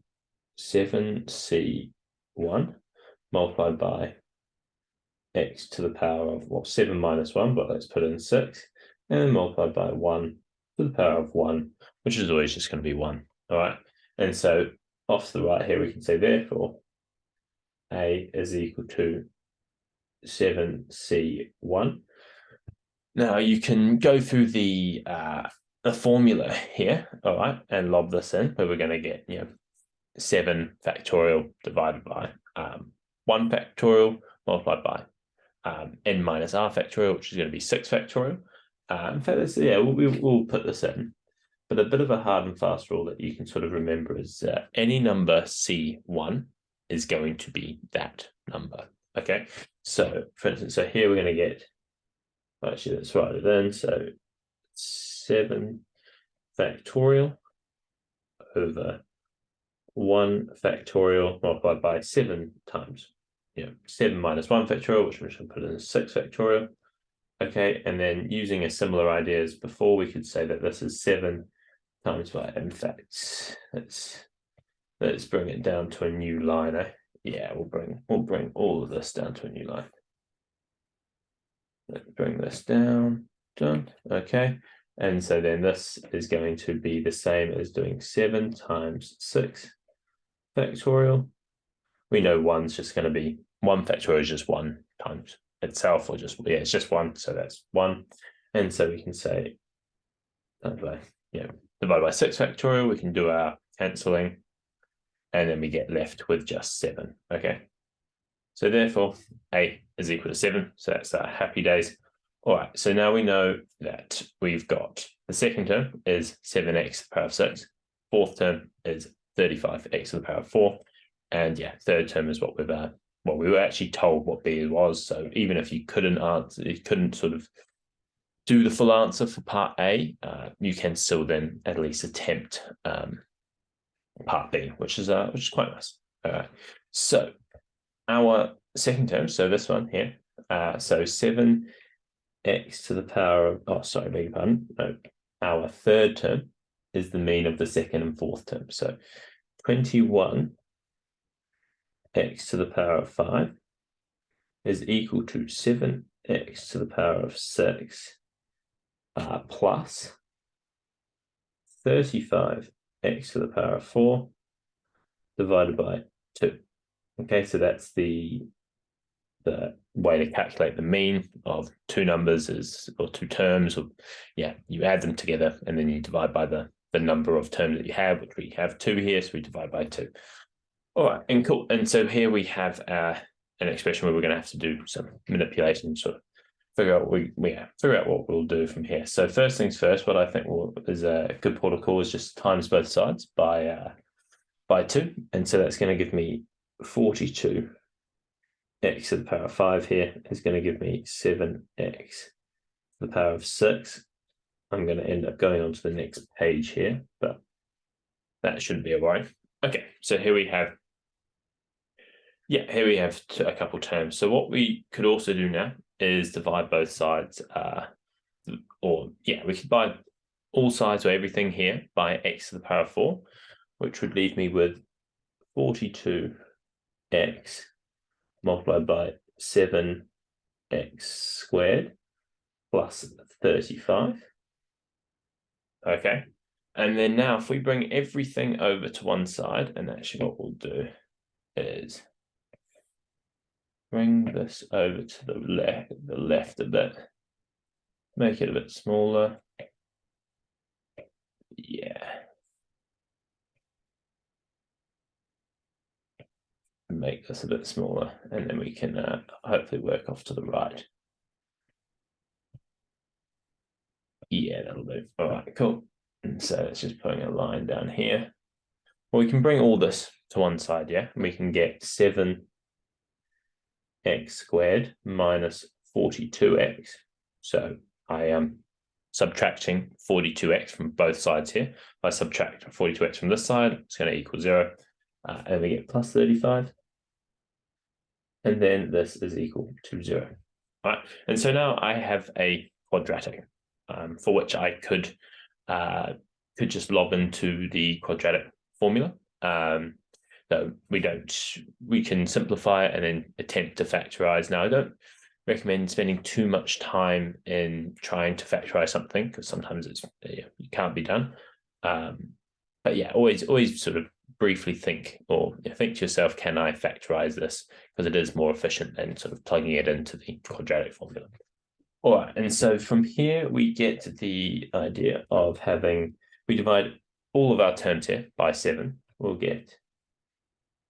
[SPEAKER 1] 7c1 multiplied by x to the power of, well, 7 minus 1, but let's put in 6, and then multiplied by 1 to the power of 1, which is always just going to be 1. All right. And so off to the right here, we can say, therefore, a is equal to 7c1. Now you can go through the formula here, all right, and lob this in, where we're going to get, 7 factorial divided by 1 factorial multiplied by n minus r factorial, which is going to be 6 factorial. In fact, we'll put this in. But a bit of a hard and fast rule that you can sort of remember is any number C1 is going to be that number. Okay, so for instance, so here we're going to get, actually, let's write it in. So 7 factorial over 1 factorial multiplied by 7 times, 7 minus 1 factorial, which we should put in as 6 factorial. Okay, and then using a similar idea as before, we could say that this is 7 times by, in fact, let's bring it down to a new line. Yeah, we'll bring all of this down to a new line. Let's bring this down, done. Okay, and so then this is going to be the same as doing 7 times 6 factorial. We know 1's just going to be 1 factorial is just 1 times itself, or just, it's just 1, so that's 1. And so we can say divided by 6 factorial, we can do our cancelling, and then we get left with just 7. Okay, so therefore a is equal to 7, so that's our happy days. All right, so now we know that we've got the second term is 7x to the power of 6, fourth term is 35x to the power of 4, and third term is what we were actually told what b was. So even if you couldn't sort of do the full answer for part A, you can still then at least attempt part B, which is quite nice. So our second term, so this one here, so 7x to the power of, beg your pardon, no, our third term is the mean of the second and fourth term. So 21x to the power of 5 is equal to 7x to the power of 6 plus 35x to the power of 4 divided by 2. Okay, so that's the way to calculate the mean of two numbers or two terms, or you add them together and then you divide by the number of terms that you have, which we have 2 here, so we divide by 2. All right, and cool. And so here we have an expression where we're going to have to do some manipulation, sort of figure out what we'll do from here. So first things first, what I think is a good protocol is just times both sides by 2, and so that's going to give me 42 x to the power of 5 here is going to give me 7x to the power of 6. I'm going to end up going on to the next page here, but that shouldn't be a worry. Okay, so here we have a couple terms. So what we could also do now is divide both sides, we could divide all sides or everything here by x to the power of 4, which would leave me with 42x multiplied by 7x squared plus 35. Okay, and then now if we bring everything over to one side, and actually what we'll do is bring this over to the left a bit, make it a bit smaller. Make this a bit smaller, and then we can hopefully work off to the right. That'll do. All right, cool. And so it's just putting a line down here. Well, we can bring all this to one side, and we can get 7x squared minus 42x. So I am subtracting 42x from both sides here. If I subtract 42x from this side, it's going to equal 0. And we get plus 35. And then this is equal to 0. All right, and so now I have a quadratic for which I could could just lob into the quadratic formula. So we can simplify it and then attempt to factorize. Now, I don't recommend spending too much time in trying to factorize something because sometimes it can't be done. But yeah, always sort of briefly think to yourself, can I factorize this? Because it is more efficient than sort of plugging it into the quadratic formula. All right, and so from here we get the idea of we divide all of our terms here by 7. We'll get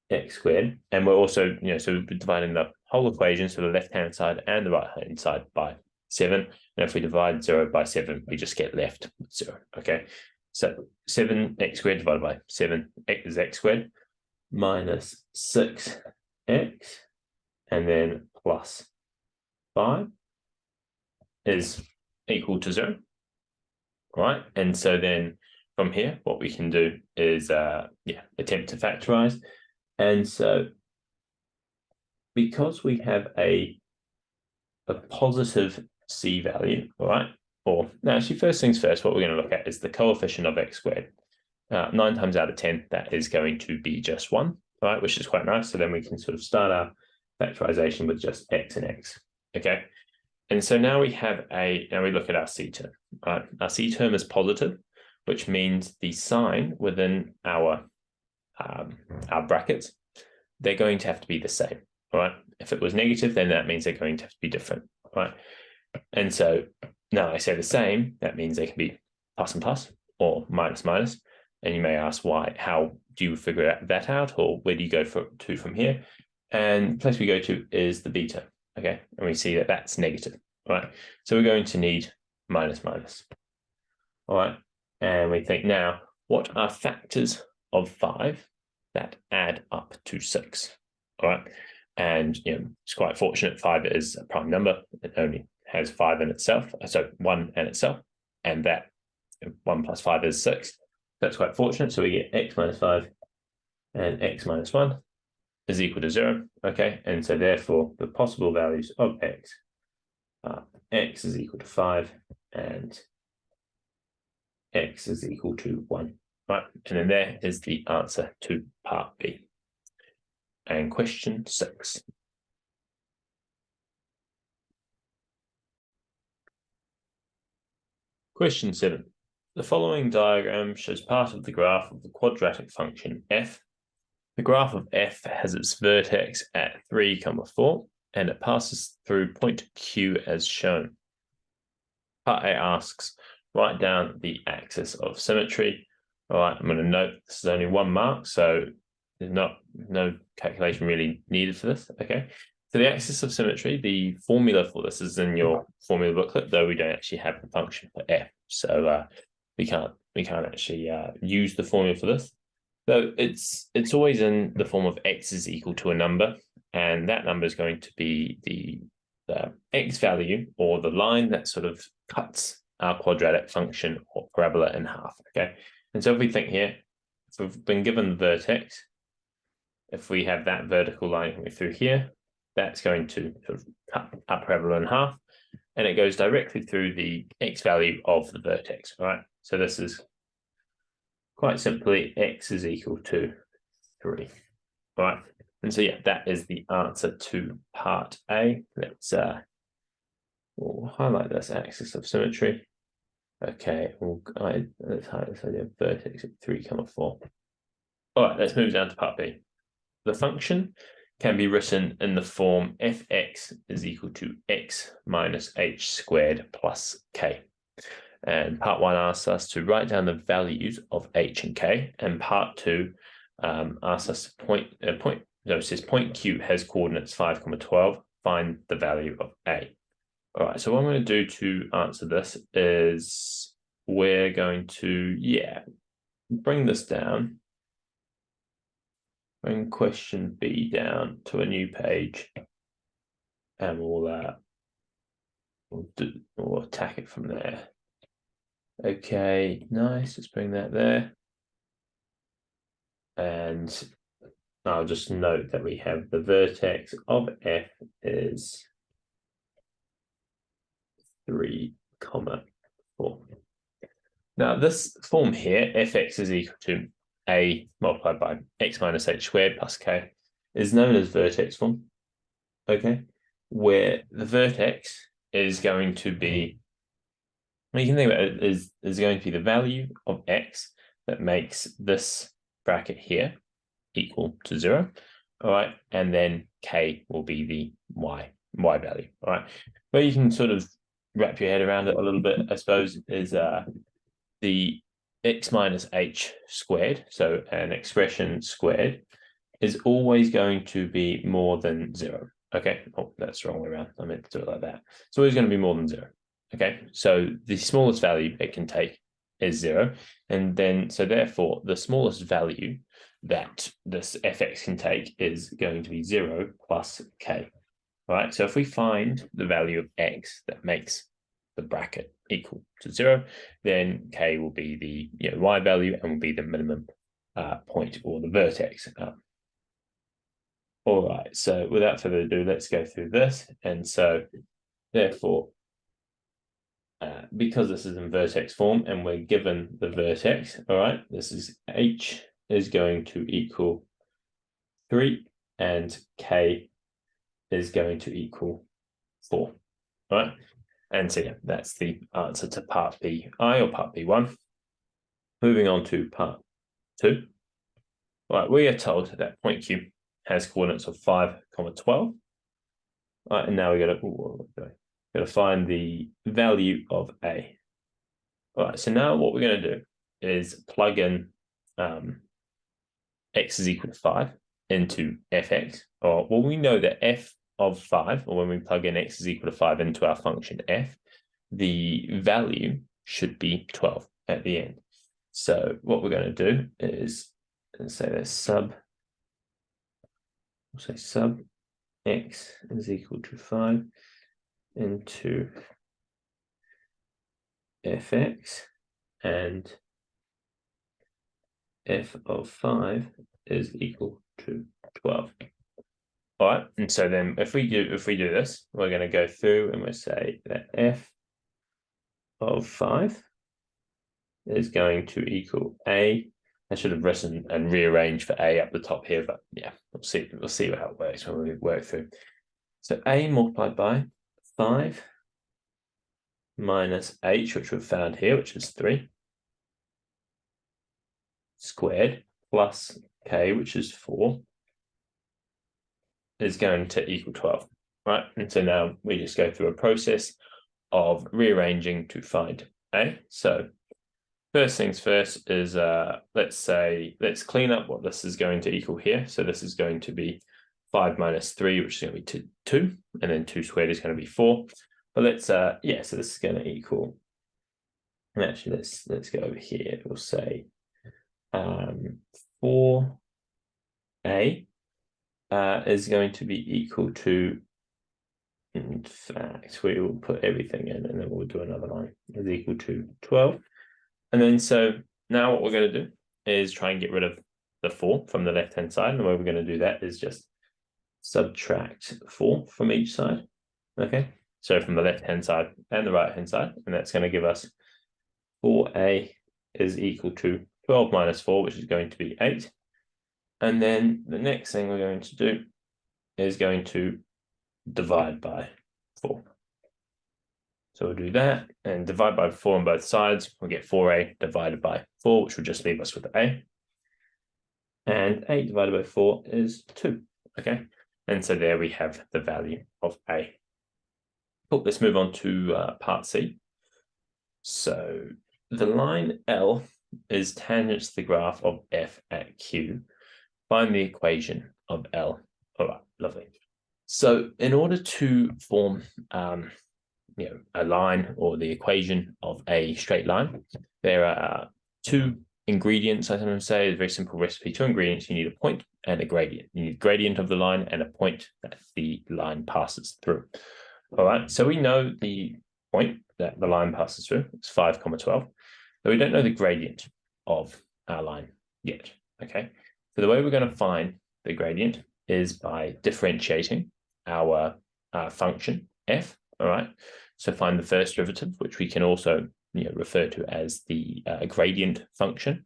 [SPEAKER 1] x squared, and we're also, so we're dividing the whole equation, so the left-hand side and the right-hand side by 7. And if we divide 0 by 7, we just get left with 0, okay? So 7x squared divided by 7 is x squared minus 6x, and then plus 5 is equal to 0, right? And so then from here, what we can do is, attempt to factorize. And so because we have a positive c value, all right? Or actually, first things first, what we're going to look at is the coefficient of x squared. 9 times out of 10, that is going to be just 1, right? Which is quite nice. So then we can sort of start our factorization with just x and x, okay? And so now we look at our c term, right? Our c term is positive, which means the sign within our brackets, they're going to have to be the same, all right? If it was negative, then that means they're going to have to be different, right? And so now I say the same, that means they can be plus and plus or minus minus. And you may ask why, how do you figure that out, or where do you go to from here? And the place we go to is the beta, okay? And we see that that's negative, all right? So we're going to need minus minus, all right? And we think now, what are factors of 5 that add up to 6, all right? And it's quite fortunate 5 is a prime number. It only has 5 in itself, so 1 in itself, and that 1 plus 5 is 6. That's quite fortunate. So we get x minus 5 and x minus 1 is equal to 0, okay? And so therefore, the possible values of x are x is equal to 5 and x is equal to 1, right? And then there is the answer to part B. And question 6. Question 7. The following diagram shows part of the graph of the quadratic function f. The graph of f has its vertex at 3, 4, and it passes through point Q as shown. Part A asks, write down the axis of symmetry. All right, I'm going to note this is only 1 mark, so there's no calculation really needed for this, okay? So the axis of symmetry, the formula for this is in your formula booklet, though we don't actually have the function for f. So we can't actually use the formula for this. So it's always in the form of x is equal to a number, and that number is going to be the x value, or the line that sort of cuts our quadratic function or parabola in half, okay? And so if we think here, if we've been given the vertex, if we have that vertical line coming through here, that's going to sort of cut our parabola in half, and it goes directly through the x value of the vertex, all right? So this is quite simply x is equal to 3, all right? And so, yeah, that is the answer to part A. We'll highlight this axis of symmetry. Okay, let's highlight this idea of vertex at 3, 4. All right, let's move down to part B. The function can be written in the form fx is equal to x minus h squared plus k. And part 1 asks us to write down the values of h and k, and part 2 asks us to it says point Q has coordinates 5, 12, find the value of A. All right, so what I'm going to do to answer this is we're going to, bring this down, bring question B down to a new page, and we'll attack it from there. Okay, nice, let's bring that there. And I'll just note that we have the vertex of f is 3, 4. Now this form here, fx is equal to a multiplied by x minus h squared plus k, is known as vertex form, okay? Where the vertex is going to be, well, you can think about it is going to be the value of x that makes this bracket here equal to 0, all right? And then k will be the y value, all right? Where you can sort of wrap your head around it a little bit, I suppose, is the x minus h squared, so an expression squared, is always going to be more than 0. Okay, oh, that's the wrong way around. I meant to do it like that. It's always going to be more than 0. Okay, so the smallest value it can take is 0. And then, so therefore, the smallest value that this fx can take is going to be 0 plus k. All right, so if we find the value of x that makes the bracket equal to 0, then k will be the y value and will be the minimum point or the vertex. All right, so without further ado, let's go through this. And so therefore, because this is in vertex form and we're given the vertex, all right, this is h is going to equal 3 and k is going to equal 4, right? And so yeah, that's the answer to part B(I) or part B1. Moving on to part 2. Right, we are told that point Q has coordinates of 5, 12. Right, and now we got to find the value of A. All right, so now what we're going to do is plug in x is equal to 5 into fx. Or well, we know that f of 5, or when we plug in x is equal to 5 into our function f, the value should be 12 at the end. So what we're going to do is, let's say that sub x is equal to 5 into fx, and f of 5 is equal to 12. All right, and so then if we do this, we're going to go through and we'll say that f of 5 is going to equal a. I should have written and rearranged for a up the top here, but yeah, we'll see how it works when we work through. So a multiplied by 5 minus h, which we've found here, which is 3, squared, plus k, which is 4, is going to equal 12, right? And so now we just go through a process of rearranging to find a. So first things first is, let's clean up what this is going to equal here. So this is going to be 5 minus 3, which is going to be 2, and then 2 squared is going to be 4. But let's, so this is going to equal, and actually let's go over here. We'll say 4a is going to be equal to, in fact, we will put everything in and then we'll do another line, is equal to 12. And then so now what we're going to do is try and get rid of the 4 from the left-hand side. And the way we're going to do that is just subtract 4 from each side. Okay, so from the left-hand side and the right-hand side, and that's going to give us 4a is equal to 12 minus 4, which is going to be 8. And then the next thing we're going to do is going to divide by 4. So we'll do that and divide by 4 on both sides. We'll get 4a divided by 4, which will just leave us with a. And 8 divided by 4 is 2. Okay, and so there we have the value of a. Cool, let's move on to part C. So the line L is tangent to the graph of f at Q. Find the equation of L. All right, lovely. So in order to form a line or the equation of a straight line, there are 2 ingredients. I sometimes say it's a very simple recipe. 2 ingredients. You need a point and a gradient. You need a gradient of the line and a point that the line passes through. All right, so we know the point that the line passes through. It's 5, 12. But we don't know the gradient of our line yet. Okay, so the way we're going to find the gradient is by differentiating our function f. All right, so find the first derivative, which we can also referred to as the gradient function.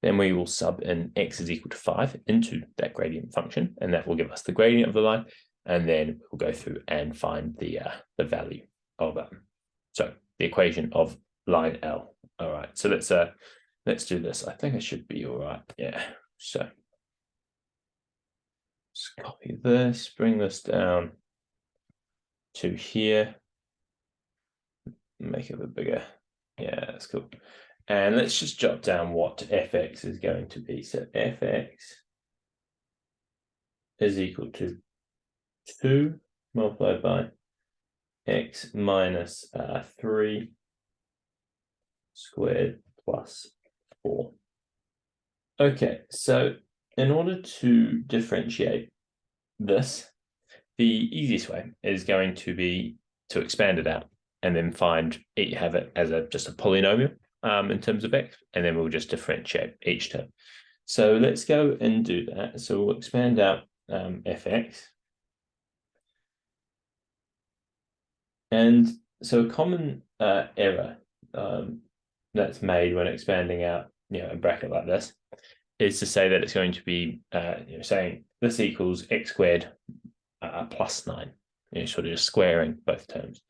[SPEAKER 1] Then we will sub in x is equal to 5 into that gradient function, and that will give us the gradient of the line. And then we'll go through and find the value of so the equation of line L. All right, so let's do this. I think I should be all right. Yeah. So let's copy this, bring this down to here, make it a bit bigger. Yeah, that's cool. And let's just jot down what fx is going to be. So fx is equal to 2 multiplied by x minus 3 squared plus 4. Okay, so in order to differentiate this, the easiest way is going to be to expand it out and then have it as just a polynomial in terms of x, and then we'll just differentiate each term. So let's go and do that. So we'll expand out fx. And so a common error that's made when expanding out, a bracket like this, is to say that it's going to be, saying this equals x squared plus 9. Sort of just squaring both terms.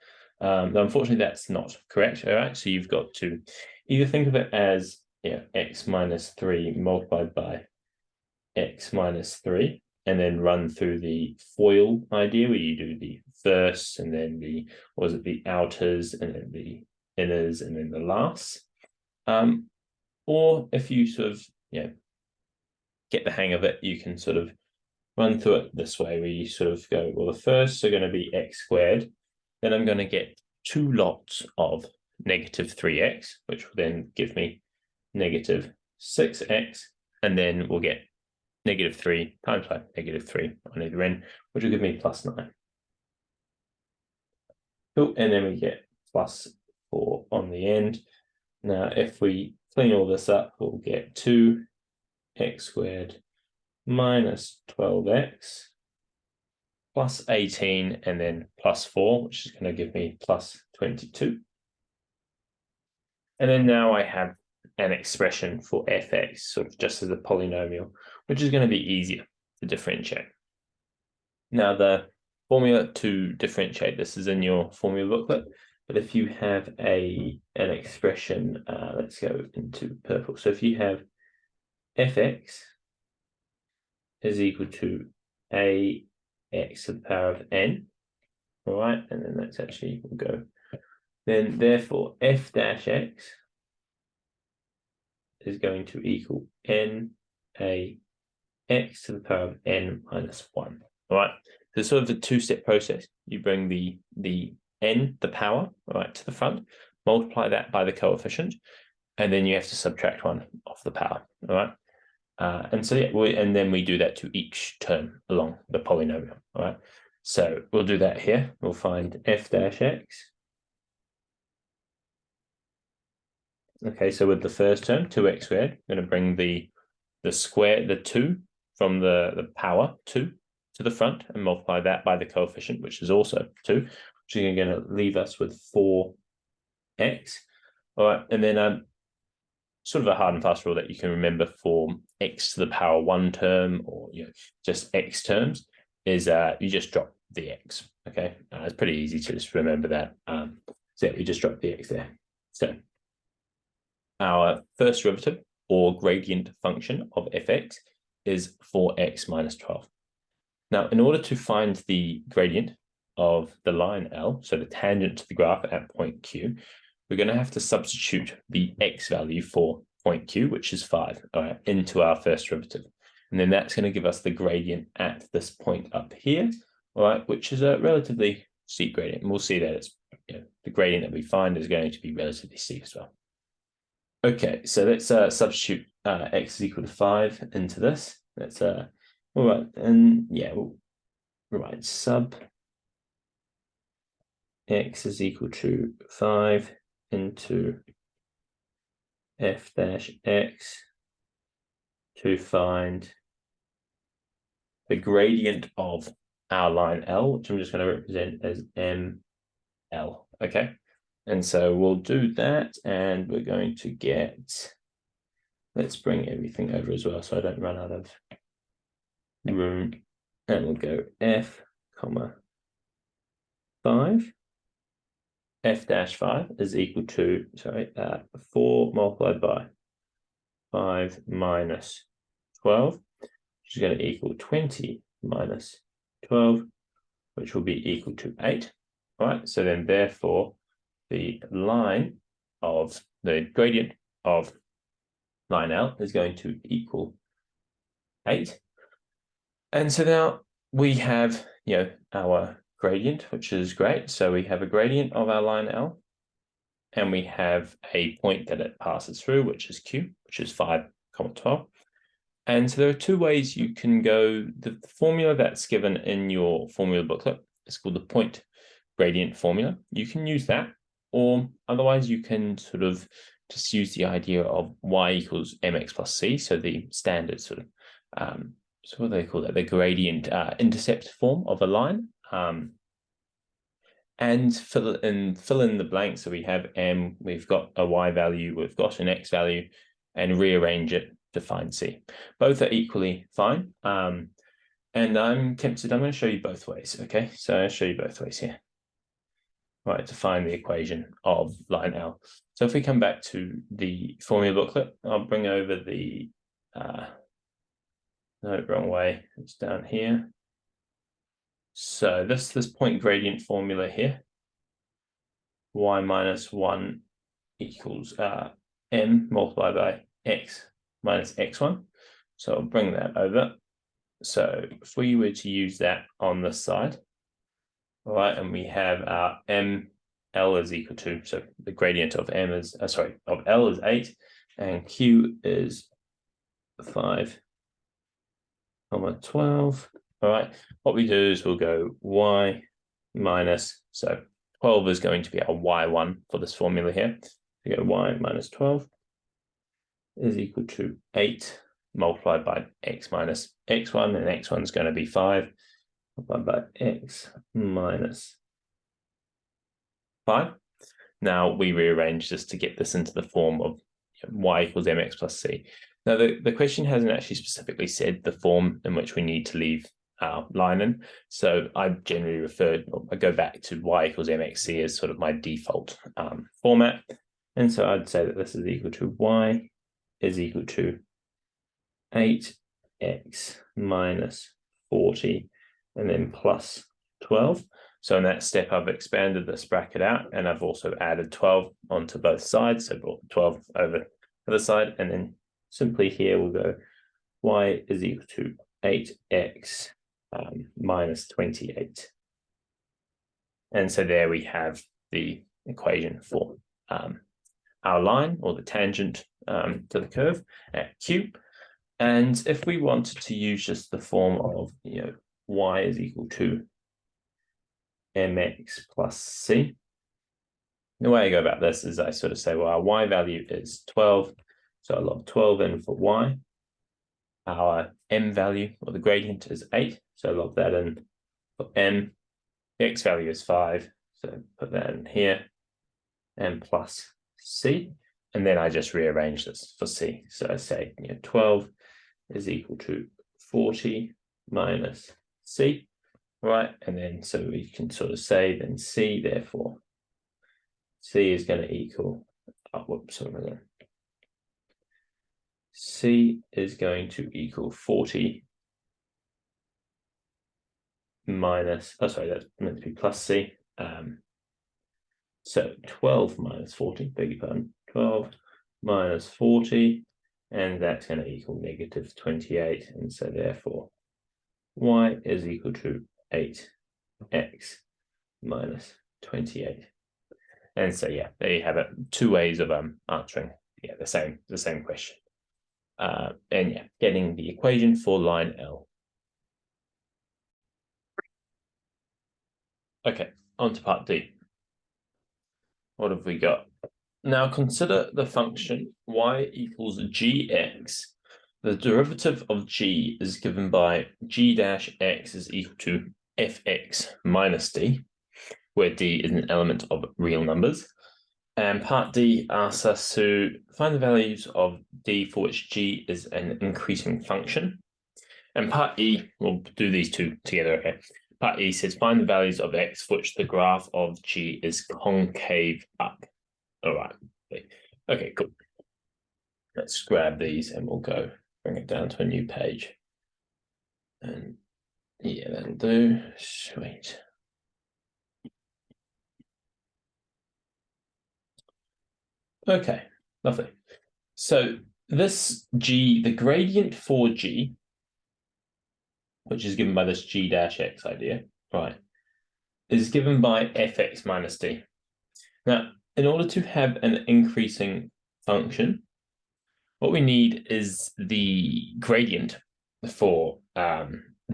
[SPEAKER 1] Unfortunately, that's not correct. All right, so you've got to either think of it as x minus 3 multiplied by x minus 3, and then run through the FOIL idea where you do the first and then the outers and then the inners and then the last. Or if you sort of get the hang of it, you can sort of run through it this way, where you sort of go, well, the first are going to be x squared, then I'm going to get 2 lots of negative 3x, which will then give me negative 6x, and then we'll get negative 3 times by negative 3 on either end, which will give me plus 9. Cool, and then we get plus 4 on the end. Now, if we clean all this up, we'll get 2x squared minus 12x plus 18, and then plus 4, which is going to give me plus 22. And then now I have an expression for fx, sort of just as a polynomial, which is going to be easier to differentiate. Now, the formula to differentiate this is in your formula booklet, but if you have an expression, let's go into purple. So if you have fx is equal to ax to the power of n, all right, and then that's actually, we'll go, then therefore f dash x is going to equal n a x to the power of n minus 1. All right, so it's sort of a two-step process. You bring the n, the power, all right, to the front, multiply that by the coefficient, and then you have to subtract 1 off the power. All right, and so and then we do that to each term along the polynomial. All right, so we'll do that here. We'll find f dash x. Okay, so with the first term, 2x squared, I'm going to bring the 2 from the power 2 to the front and multiply that by the coefficient, which is also 2, which is going to leave us with 4x. All right, and then sort of a hard and fast rule that you can remember for x to the power 1 term, or just x terms, is you just drop the x. Okay, it's pretty easy to just remember that. So we just drop the x there. So our first derivative, or gradient function, of fx is 4x minus 12. Now, in order to find the gradient of the line L, so the tangent to the graph at point Q, we're going to have to substitute the x value for point Q, which is 5, all right, into our first derivative. And then that's going to give us the gradient at this point up here, all right, which is a relatively steep gradient. And we'll see that it's the gradient that we find is going to be relatively steep as well. Okay, so let's substitute x is equal to 5 into this. That's all right, and we'll write sub x is equal to 5 into f dash x to find the gradient of our line L, which I'm just going to represent as ML. Okay, And so we'll do that, and we're going to get, let's bring everything over as well so I don't run out of room. And we'll go f, comma, 5. F dash 5 is equal to, 4 multiplied by 5 minus 12, which is going to equal 20 minus 12, which will be equal to 8. All right, so then therefore the line of the gradient of line L is going to equal 8. And so now we have, our gradient, which is great. So we have a gradient of our line L, and we have a point that it passes through, which is Q, which is 5, 12. And so there are two ways you can go. The formula that's given in your formula booklet is called the point gradient formula. You can use that, or otherwise you can sort of just use the idea of y equals mx plus c, so the standard sort of, so what do they call that? The gradient intercept form of a line. And fill in the blanks. So we have m, we've got a y value, we've got an x value, and rearrange it to find c. Both are equally fine. And I'm going to show you both ways. Okay, so I'll show you both ways here. Right, to find the equation of line L. So if we come back to the formula booklet, I'll bring over the, no, wrong way, it's down here. So this point gradient formula here, y minus 1 equals m multiplied by x minus x1. So I'll bring that over. So if we were to use that on this side, all right, and we have our L is equal to, so the gradient of m is, of L is 8, and Q is 5, 12. All right, what we do is we'll go y minus, so 12 is going to be our y1 for this formula here. We go y minus 12 is equal to 8 multiplied by x minus x1, and x1 is going to be 5 multiplied by x minus 5. Now we rearrange this to get this into the form of y equals mx plus c. Now the question hasn't actually specifically said the form in which we need to leave our line in. So I generally I go back to y equals mxc as sort of my default format. And so I'd say that this is equal to y is equal to 8x minus 40 and then plus 12. So in that step, I've expanded this bracket out, and I've also added 12 onto both sides. So brought 12 over to the side, and then simply here we'll go y is equal to 8x minus 28. And so there we have the equation for our line, or the tangent to the curve at Q. And if we wanted to use just the form of, y is equal to mx plus c, the way I go about this is I sort of say, well, our y value is 12, so I log 12 in for y. Our m value, or the gradient, is 8, so I log that in for m. The x value is 5, so put that in here, and plus c, and then I just rearrange this for c. So I say 12 is equal to 40 minus c, right? And then so we can sort of say then c, therefore c is going to equal, c is going to equal 40 minus, that's meant to be plus c. So 12 minus 40, beg your pardon, 12 minus 40, and that's going to equal negative 28. And so therefore y is equal to 8x minus 28. And so yeah, there you have it. Two ways of answering the same question. And yeah, getting the equation for line L. Okay, on to part D. What have we got? Now consider the function y equals gx. The derivative of g is given by g dash x is equal to fx minus d, where d is an element of real numbers. And part D asks us to find the values of D for which G is an increasing function. And part E, we'll do these two together, okay? Part E says find the values of X for which the graph of G is concave up. All right. Okay, cool. Let's grab these and we'll go bring it down to a new page. And yeah, that'll do. Sweet. Okay, lovely. So this G, the gradient for G, which is given by this G dash X idea, right, is given by fx minus d. Now, in order to have an increasing function, what we need is the gradient for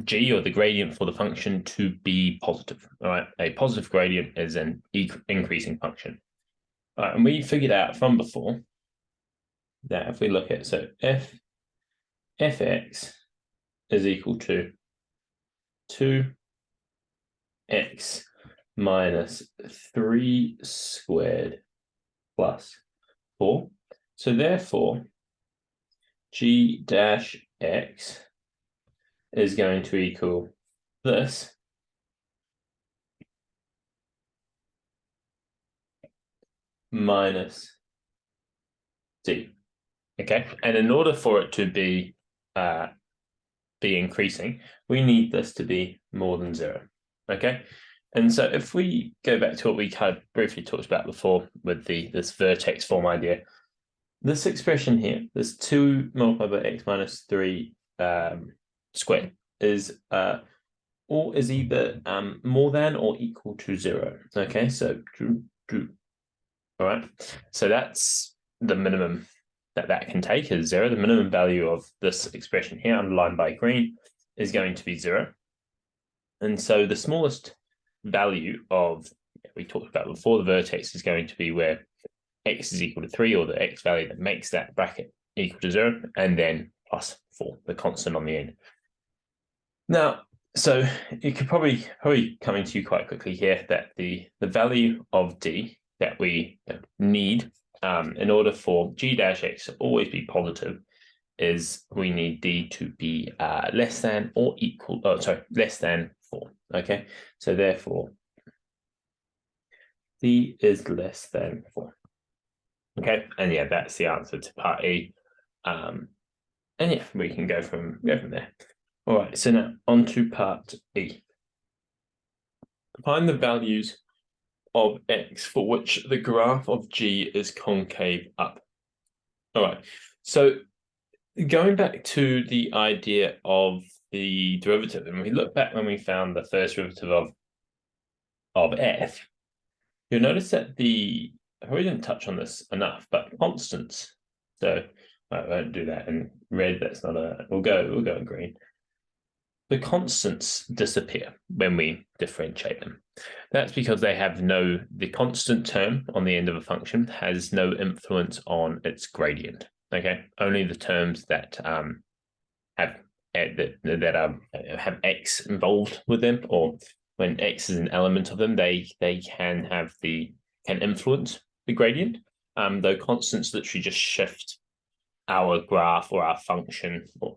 [SPEAKER 1] G, or the gradient for the function, to be positive. All right, a positive gradient is an increasing function. All right, and we figured out from before that if we look at, so fx is equal to 2x minus 3 squared plus 4. So therefore, g dash x is going to equal this minus d. Okay, and in order for it to be increasing, we need this to be more than 0. Okay, and so if we go back to what we kind of briefly talked about before with this vertex form idea, this expression here, this 2 multiplied by x minus 3 squared, is either more than or equal to 0. Okay, so all right, so that's the minimum that can take is 0. The minimum value of this expression here, underlined by green, is going to be 0. And so the smallest value of, we talked about before, the vertex is going to be where x is equal to 3, or the x value that makes that bracket equal to 0, and then plus 4, the constant on the end. Now, so it could probably coming to you quite quickly here that the value of d that we need in order for g dash x to always be positive is we need d to be less than or equal, less than 4. Okay, so therefore d is less than 4. Okay, and yeah, that's the answer to part E. And yeah, we can go from there. All right, so now on to part E. Find the values of x for which the graph of G is concave up. All right, so going back to the idea of the derivative, and we look back when we found the first derivative of f, you'll notice that I probably didn't touch on this enough, but constants. So I won't do that in red. That's not we'll go in green. The constants disappear when we differentiate them. That's because they have the constant term on the end of a function has no influence on its gradient. Okay, only the terms that have x involved with them, or when x is an element of them, they can influence the gradient. Though constants literally just shift our graph or our function, or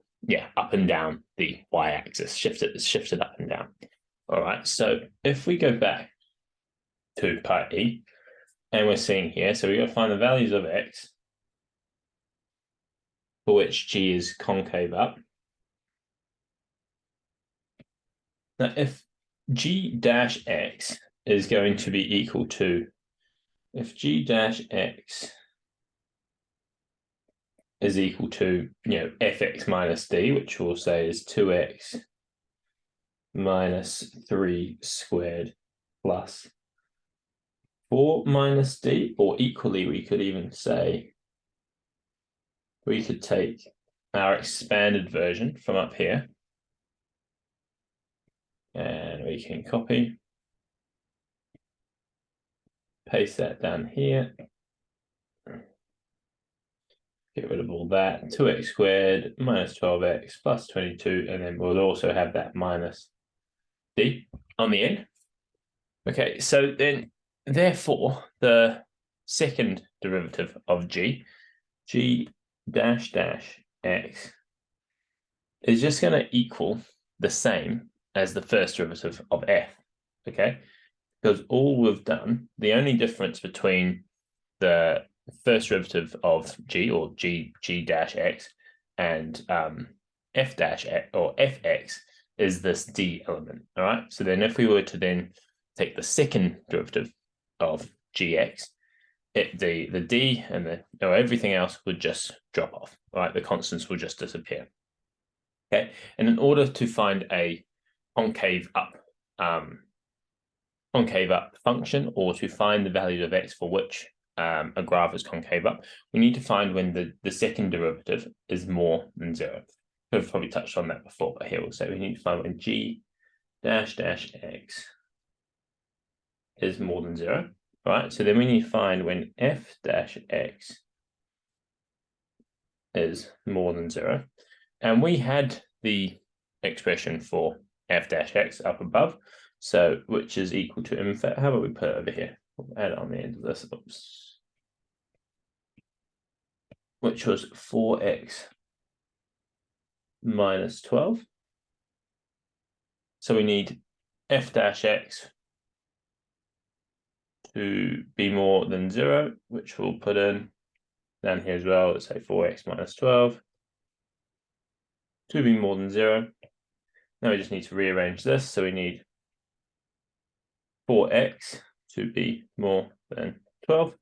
[SPEAKER 1] up and down the y-axis, shifted up and down. All right, so if we go back to part E, and we're seeing here, so we got to find the values of x for which G is concave up. Now, if G dash x is going to be equal to, if G dash x is equal to, fx minus d, which we'll say is 2x minus 3 squared plus 4 minus d, or equally, we could even say, we could take our expanded version from up here, and we can copy, paste that down here, get rid of all that, 2x squared minus 12x plus 22, and then we'll also have that minus d on the end. Okay, so then therefore second derivative of g dash x is just going to equal the same as the first derivative of f, okay? Because all we've done, the only difference between the first derivative of g, or g dash x, and f dash x, or fx, is this d element, all right? So then if we were to then take the second derivative of gx, the d and everything else would just drop off, right? The constants will just disappear. Okay, and in order to find a concave up function, or to find the value of x for which a graph is concave up, we need to find when the second derivative is more than 0. I've probably touched on that before, but here we'll say we need to find when g dash x is more than 0. Right, so then we need to find when f dash x is more than 0. And we had the expression for f dash x up above, so which is equal to, in fact, how about we put it over here? We'll add it on the end of this, oops, which was 4x minus 12. So we need f dash x to be more than 0, which we'll put in down here as well. Let's say 4x minus 12 to be more than 0. Now we just need to rearrange this. So we need 4x to be more than 12.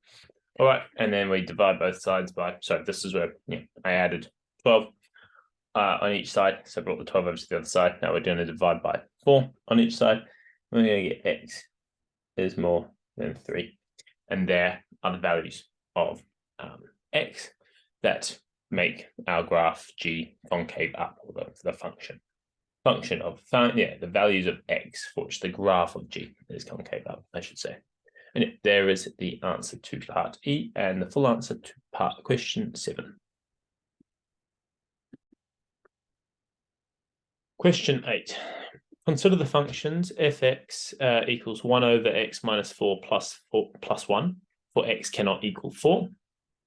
[SPEAKER 1] All right, and then we divide both sides by, so this is where I added 12 on each side. So I brought the 12 over to the other side. Now we're going to divide by 4 on each side. We're going to get x is more than 3. And there are the values of x that make our graph g concave up, or the function of the values of x for which the graph of g is concave up, I should say. And there is the answer to part E and the full answer to question 7. Question 8. Consider the functions fx equals 1 over x minus 4 plus 1, for x cannot equal 4,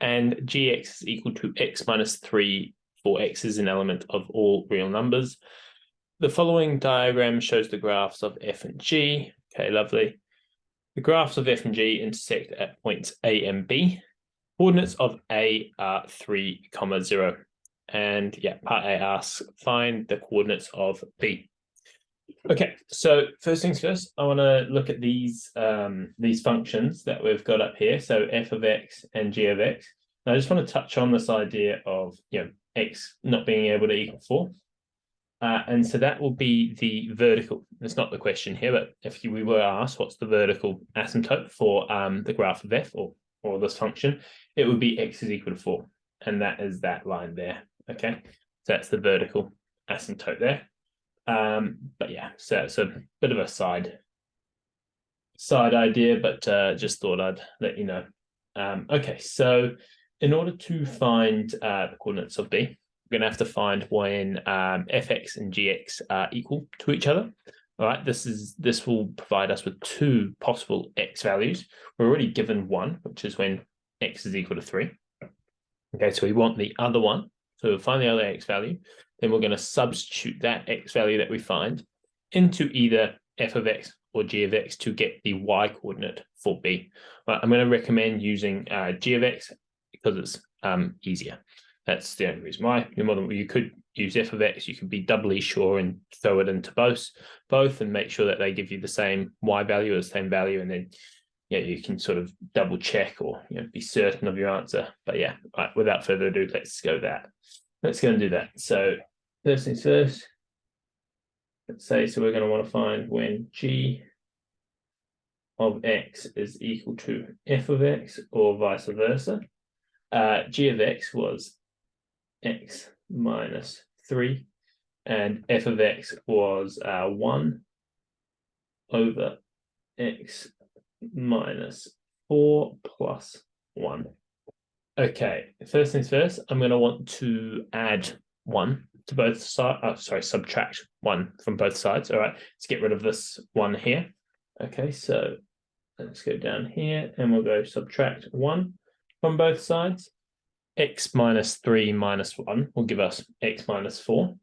[SPEAKER 1] and gx is equal to x minus 3, for x is an element of all real numbers. The following diagram shows the graphs of f and g. Okay, lovely. The graphs of f and g intersect at points A and B. Coordinates of A are 3, 0. And yeah, part A asks, find the coordinates of B. Okay, so first things first, I want to look at these functions that we've got up here. So f of x and g of x. And I just want to touch on this idea of x not being able to equal 4. And so that will be the vertical. It's not the question here, but if we were asked what's the vertical asymptote for the graph of f or this function, it would be x is equal to 4. And that is that line there. Okay, so that's the vertical asymptote there. But yeah, so it's a bit of a side idea, but just thought I'd let you know. Okay, so in order to find the coordinates of B, we're going to have to find when fx and gx are equal to each other. All right, this will provide us with 2 possible x values. We're already given 1, which is when x is equal to 3. Okay, so we want the other one. So we'll find the other x value. Then we're going to substitute that x value that we find into either f of x or g of x to get the y coordinate for B. Right, I'm going to recommend using g of x because it's easier. That's the only reason why. You could use f of x. You could be doubly sure and throw it into both and make sure that they give you the same y value or the same value, and then you can sort of double check or be certain of your answer. But yeah, right, without further ado, let's go and do that. So first things first, let's say, so we're going to want to find when g of x is equal to f of x or vice versa. G of x was x minus 3 and f of x was 1 over x minus 4 plus 1. Okay, first things first, I'm going to want to add 1 to both sides. Subtract 1 from both sides. All right, let's get rid of this 1 here. Okay, so let's go down here and we'll go subtract 1 from both sides. X minus 3 minus 1 will give us x minus 4.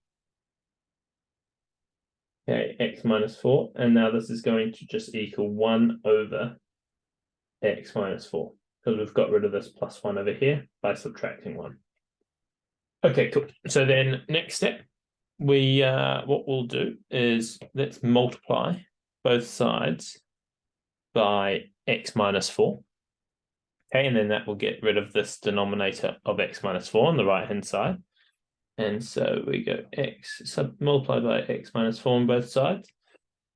[SPEAKER 1] Okay, x minus 4. And now this is going to just equal 1 over x minus 4, because we've got rid of this plus 1 over here by subtracting 1. Okay, cool. So then next step, we what we'll do is let's multiply both sides by x minus 4. Okay, and then that will get rid of this denominator of x minus 4 on the right-hand side. And so we go x multiplied by x minus 4 on both sides.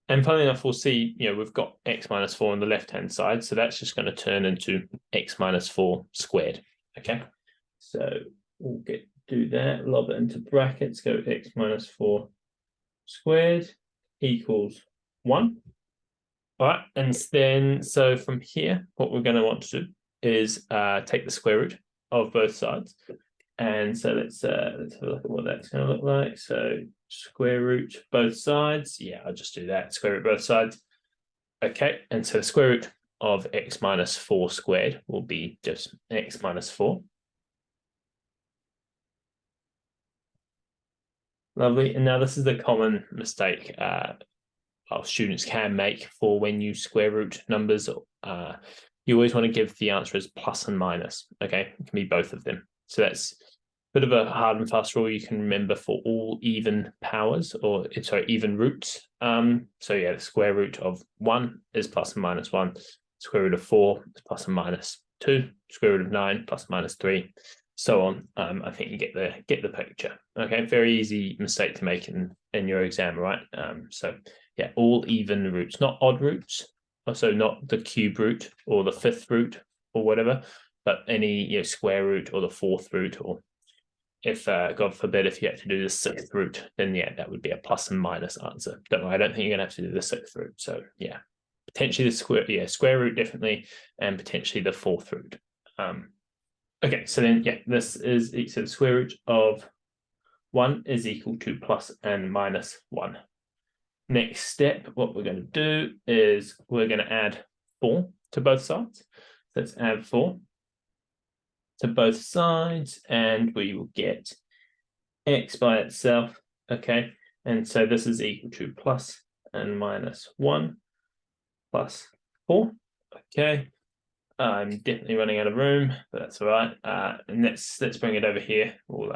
[SPEAKER 1] And funnily enough, we'll see, we've got x minus 4 on the left-hand side. So that's just going to turn into x minus 4 squared. Okay, so we'll do that, lob it into brackets, go x minus 4 squared equals 1. All right, and then so from here, what we're going to want to do is take the square root of both sides. And so let's have a look at what that's going to look like. So square root both sides. Yeah, I'll just do that. Square root both sides. Okay, and so the square root of x minus 4 squared will be just x minus 4. Lovely. And now this is the common mistake our students can make for when you square root numbers. You always want to give the answer as plus and minus. Okay, it can be both of them. So that's a bit of a hard and fast rule you can remember for all even powers, or sorry, even roots. So yeah, the square root of 1 is plus and minus 1. Square root of 4 is plus and minus 2. Square root of 9 plus and minus 3. So on. I think you get the picture. Okay, very easy mistake to make in your exam, right? So yeah, all even roots, not odd roots. Also, not the cube root or the 5th root or whatever, but any square root or the 4th root, or if God forbid if you had to do the 6th root, then yeah, that would be a plus and minus answer. Don't worry, I don't think you're gonna have to do the 6th root. So yeah, potentially the square root definitely, and potentially the 4th root. Okay, so then yeah, this is so the square root of 1 is equal to plus and minus 1. Next step, what we're going to do is we're going to add 4 to both sides. So let's add 4 to both sides, and we will get x by itself. Okay, and so this is equal to plus and minus 1 plus 4. Okay, I'm definitely running out of room, but that's all right. And let's bring it over here. We'll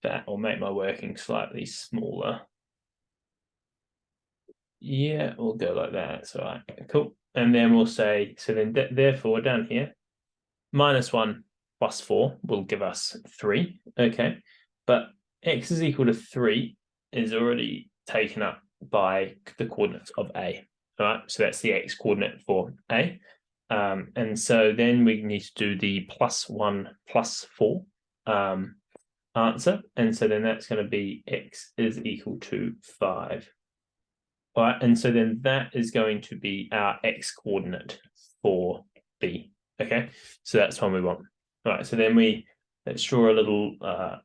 [SPEAKER 1] that will make my working slightly smaller. Yeah, we'll go like that. That's all right. Cool. And then we'll say, so then therefore down here, minus 1 plus 4 will give us 3. Okay. But x is equal to 3 is already taken up by the coordinates of A. All right. So that's the x coordinate for A. And so then we need to do the plus 1 plus 4 answer. And so then that's going to be x is equal to 5. All right, and so then that is going to be our x coordinate for B. Okay, so that's one we want. All right, so then let's draw a little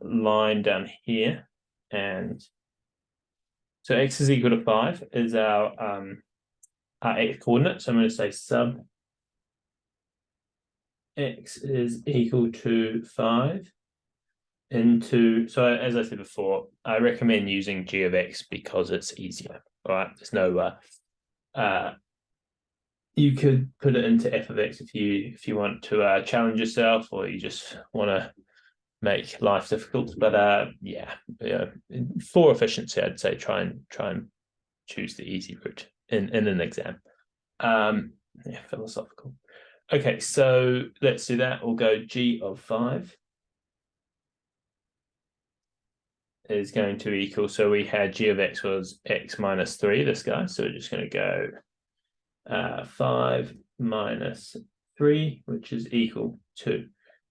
[SPEAKER 1] line down here, and so x is equal to 5 is our x coordinate. So I'm going to say sub x is equal to 5 into, so as I said before, I recommend using g of x because it's easier. All right, there's no you could put it into f of x if you want to challenge yourself, or you just want to make life difficult. But yeah, for efficiency, I'd say try and choose the easy route in an exam. Yeah, philosophical. Okay, so let's do that. We'll go g of 5 is going to equal, so we had g of x was x minus 3, this guy, so we're just going to go 5 minus 3, which is equal to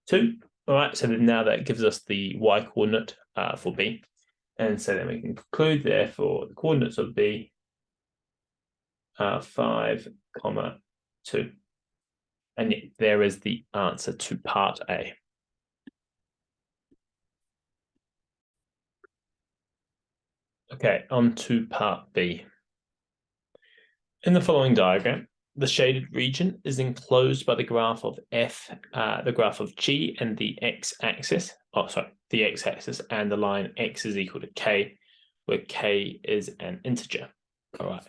[SPEAKER 1] 2. All right, so then now that gives us the y coordinate for B, and so then we can conclude therefore the coordinates of B are 5, 2, and yet there is the answer to part A. Okay, on to part B. In the following diagram, the shaded region is enclosed by the graph of f, the graph of g and the x-axis. Oh, sorry, the x-axis and the line x is equal to k, where k is an integer. All right.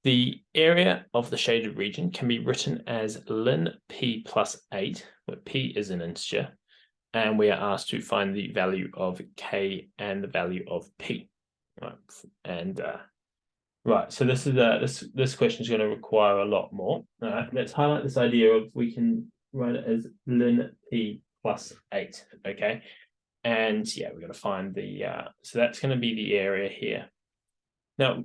[SPEAKER 1] The area of the shaded region can be written as ln p plus 8, where p is an integer, and we are asked to find the value of k and the value of p. Right. And right, so this is this question is going to require a lot more. All right, let's highlight this idea of we can write it as ln p plus 8. Okay, and yeah, we're going to find the so that's going to be the area here. Now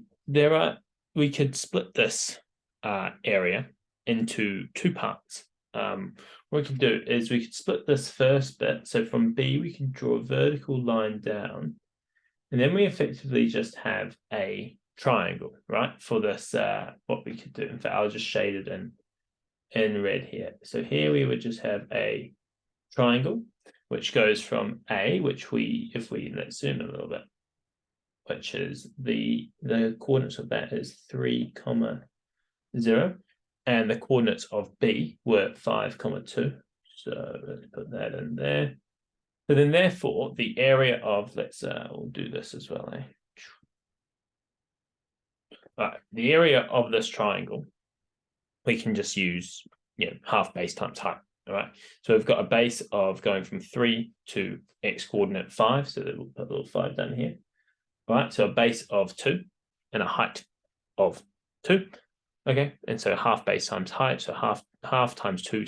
[SPEAKER 1] we could split this area into two parts. What we can do is we could split this first bit. So from B, we can draw a vertical line down, and then we effectively just have a triangle, right? For this, what we could do. In fact, I'll just shade it in red here. So here we would just have a triangle, which goes from A, which let's zoom in a little bit, which is the coordinates of that is 3, 0, and the coordinates of B were 5, 2. So let's put that in there. So then therefore the area of, we'll do this as well, Right, the area of this triangle, we can just use, half base times height. All right, so we've got a base of going from 3 to x coordinate 5, so that we'll put a little 5 down here. All right, so a base of 2 and a height of 2. Okay, and so half base times height, so half times 2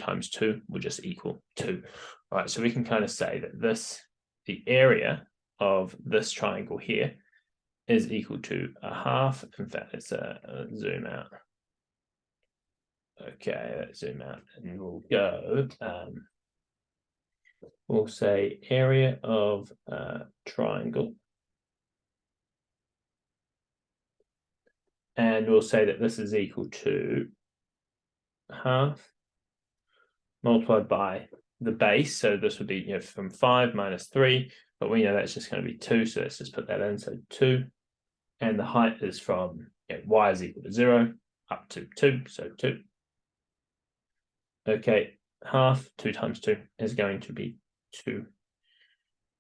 [SPEAKER 1] will just equal 2. All right, so we can kind of say that the area of this triangle here is equal to a half. In fact, let's zoom out. Okay, let's zoom out, and we'll go. We'll say area of triangle, and we'll say that this is equal to half multiplied by the base. So this would be from 5 minus 3, but we know that's just going to be 2, so let's just put that in. So 2, and the height is from y is equal to 0 up to 2, so 2. Okay, half 2 times 2 is going to be 2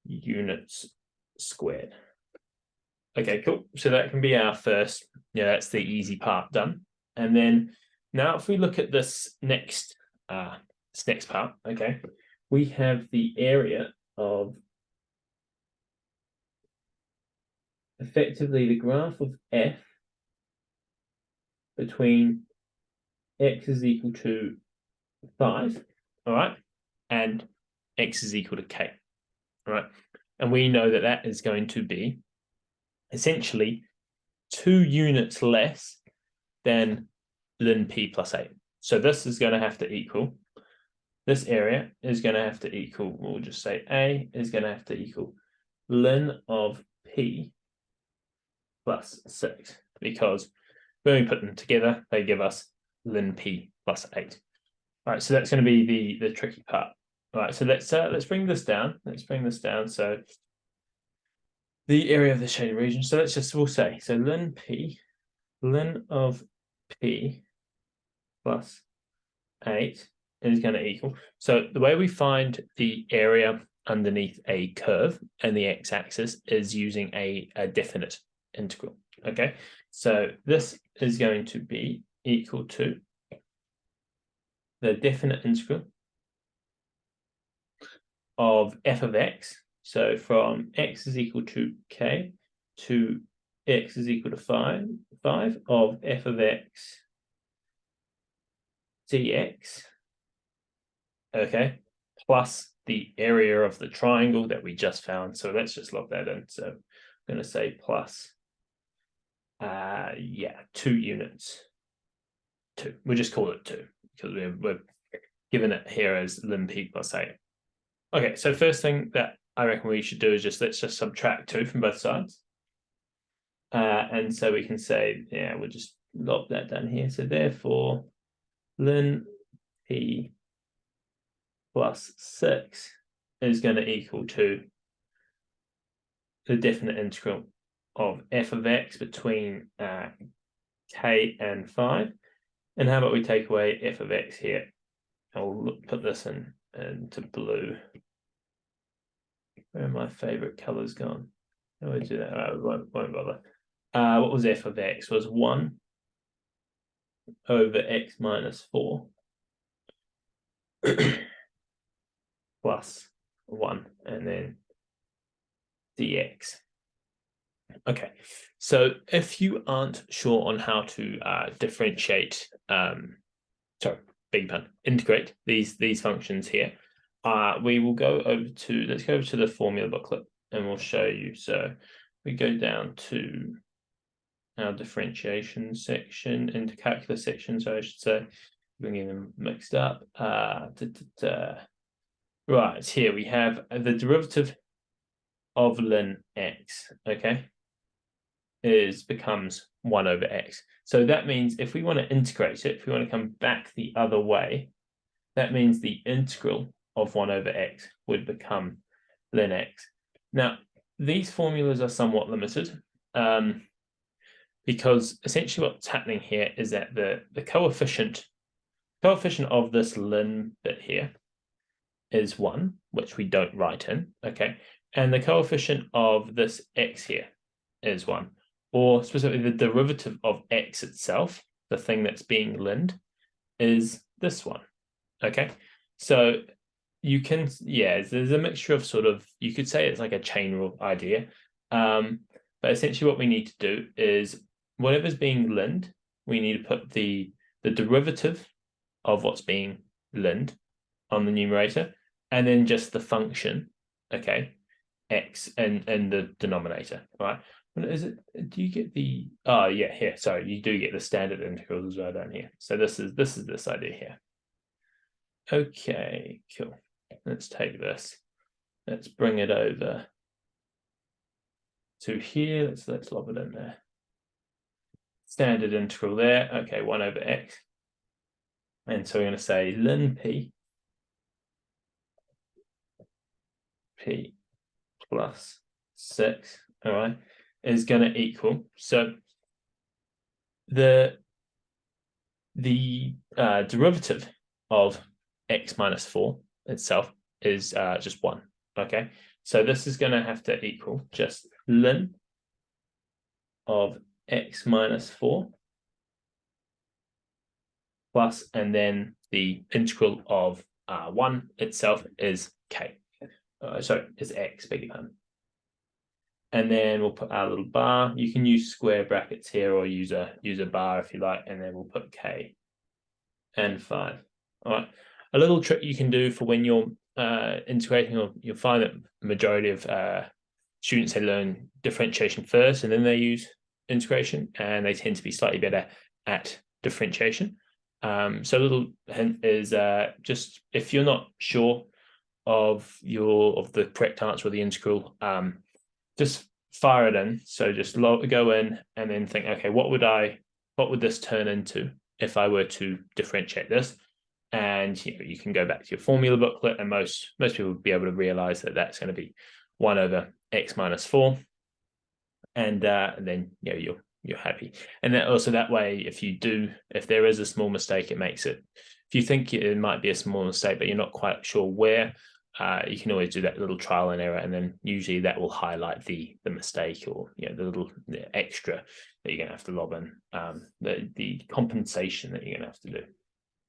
[SPEAKER 1] units squared. Okay, cool. So that can be our first, that's the easy part done. And then now if we look at this next part, okay, we have the area of effectively the graph of f between x is equal to 5, all right, and x is equal to k, all right, and we know that that is going to be essentially 2 units less than ln p plus 8. So this is going to have to equal, this area is going to have to equal, we'll just say A is going to have to equal ln of p plus 6, because when we put them together, they give us ln p plus 8. All right, so that's going to be the tricky part. All right, so let's bring this down. Let's bring this down. So the area of the shaded region. So we'll say, so ln of p plus 8 is going to equal. So the way we find the area underneath a curve and the x-axis is using a definite integral. Okay, so this is going to be equal to the definite integral of f of x. So from x is equal to k to x is equal to 5 of f of x dx, okay, plus the area of the triangle that we just found. So let's just log that in. So I'm going to say plus 2 units. 2. We'll just call it 2 because we're given it here as ln p plus 8. Okay, so first thing that I reckon we should do is let's just subtract 2 from both sides. And so we can say, we'll just log that down here. So therefore, ln p plus 6 is going to equal to the definite integral of f of x between k and 5. And how about we take away f of x here? I'll put this into blue. Where are my favorite colors gone? How do I do that? All right, we won't bother. What was f of x? Was 1 over x minus 4 plus 1, and then dx. Okay, so if you aren't sure on how to differentiate, sorry, beg your pardon, integrate these functions here, we will go over to, let's go over to the formula booklet and we'll show you. So we go down to our differentiation section, into calculus section, so I should say, bringing them mixed up. Right, here we have the derivative of ln x, okay, becomes 1 over x. So that means if we want to integrate it, if we want to come back the other way, that means the integral of 1 over x would become ln x. Now, these formulas are somewhat limited, because essentially what's happening here is that the coefficient of this ln bit here is 1, which we don't write in, okay? And the coefficient of this x here is 1, or specifically the derivative of x itself, the thing that's being linned, is this one, okay? So you can, yeah, there's a mixture of sort of, you could say it's like a chain rule idea, but essentially what we need to do is whatever's being linned, we need to put the derivative of what's being linned on the numerator, and then just the function, okay, x and the denominator, right? Is it? Do you get the? Oh yeah, here. Sorry, you do get the standard integrals as well down here. So this is this idea here. Okay, cool. Let's take this. Let's bring it over to here. Let's lob it in there. Standard integral there. Okay, 1 over x. And so we're going to say ln p plus 6, all right, is going to equal, so the derivative of x minus 4 itself is just 1, okay? So this is going to have to equal just ln of x minus 4 plus, and then the integral of 1 itself is k. Sorry, is x, beg your pardon. And then we'll put our little bar. You can use square brackets here or use a bar if you like, and then we'll put k and 5. All right. A little trick you can do for when you're integrating, or you'll find that the majority of students, they learn differentiation first and then they use integration, and they tend to be slightly better at differentiation. So a little hint is just if you're not sure of the correct answer or the integral, just fire it in. So just go in and then think, okay, what would this turn into if I were to differentiate this? And you can go back to your formula booklet, and most people would be able to realize that that's going to be 1 over x minus 4, and then you're happy. And then also that way, if there is a small mistake, it makes it. If you think it might be a small mistake, but you're not quite sure where, you can always do that little trial and error, and then usually that will highlight the mistake, or the extra that you're going to have to lob in, the compensation that you're going to have to do.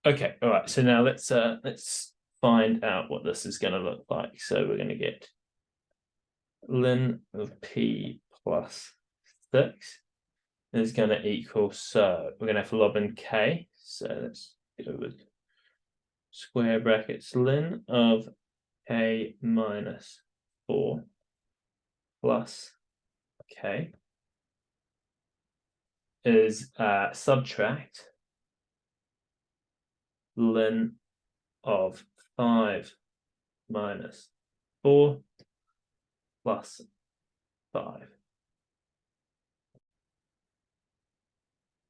[SPEAKER 1] Okay, all right. So now let's find out what this is going to look like. So we're going to get ln of p plus 6 is going to equal, so we're going to have to lob in k. So let's go with square brackets. Ln of k minus 4 plus k is subtract ln of 5 minus 4 plus 5.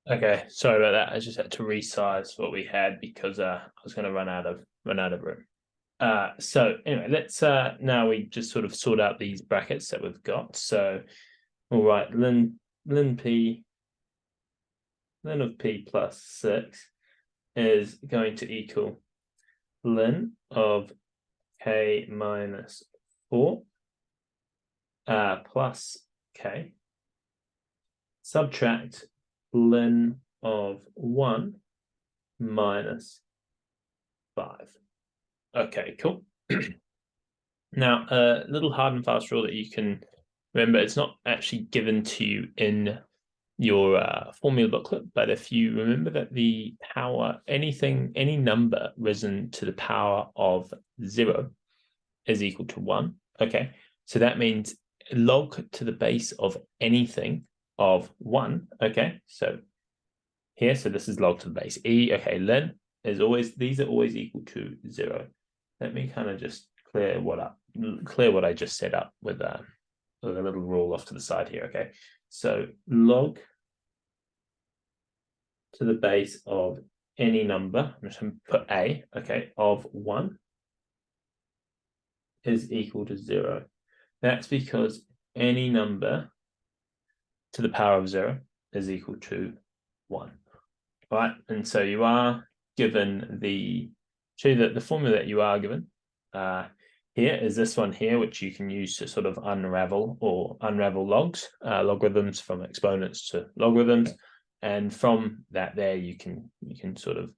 [SPEAKER 1] Okay, sorry about that. I just had to resize what we had because I was going to run out of room. So anyway, let's now we just sort of sort out these brackets that we've got. So all right, ln of p plus 6 is going to equal ln of k minus 4 plus k, subtract ln of 1 minus 5. Okay, cool. Now, a little hard and fast rule that you can remember, it's not actually given to you in your formula booklet, but if you remember that the power, any number risen to the power of 0 is equal to 1, okay? So that means log to the base of anything of 1, okay? So here, so this is log to the base e, okay, ln is always, these are always equal to 0. Let me kind of just clear what I just set up with a little rule off to the side here, okay? So log to the base of any number, I'm just going to put a, okay, of 1 is equal to 0. That's because any number to the power of 0 is equal to 1. All right, and so you are given the formula that you are given here is this one here, which you can use to sort of unravel logs, logarithms from exponents to logarithms, and from that there you can sort of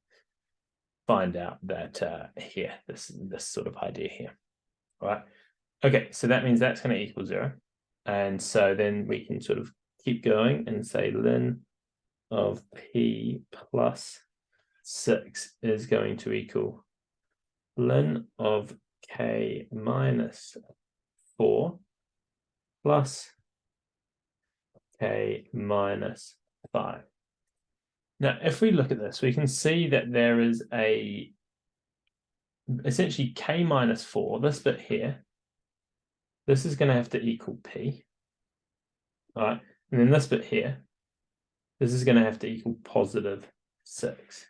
[SPEAKER 1] find out that here this sort of idea here. All right, okay, so that means that's going to equal 0, and so then we can sort of keep going and say ln of p plus 6 is going to equal ln of k minus 4 plus k minus 5. Now, if we look at this, we can see that there is essentially k minus 4, this bit here, this is going to have to equal p. All right, and then this bit here, this is going to have to equal positive 6.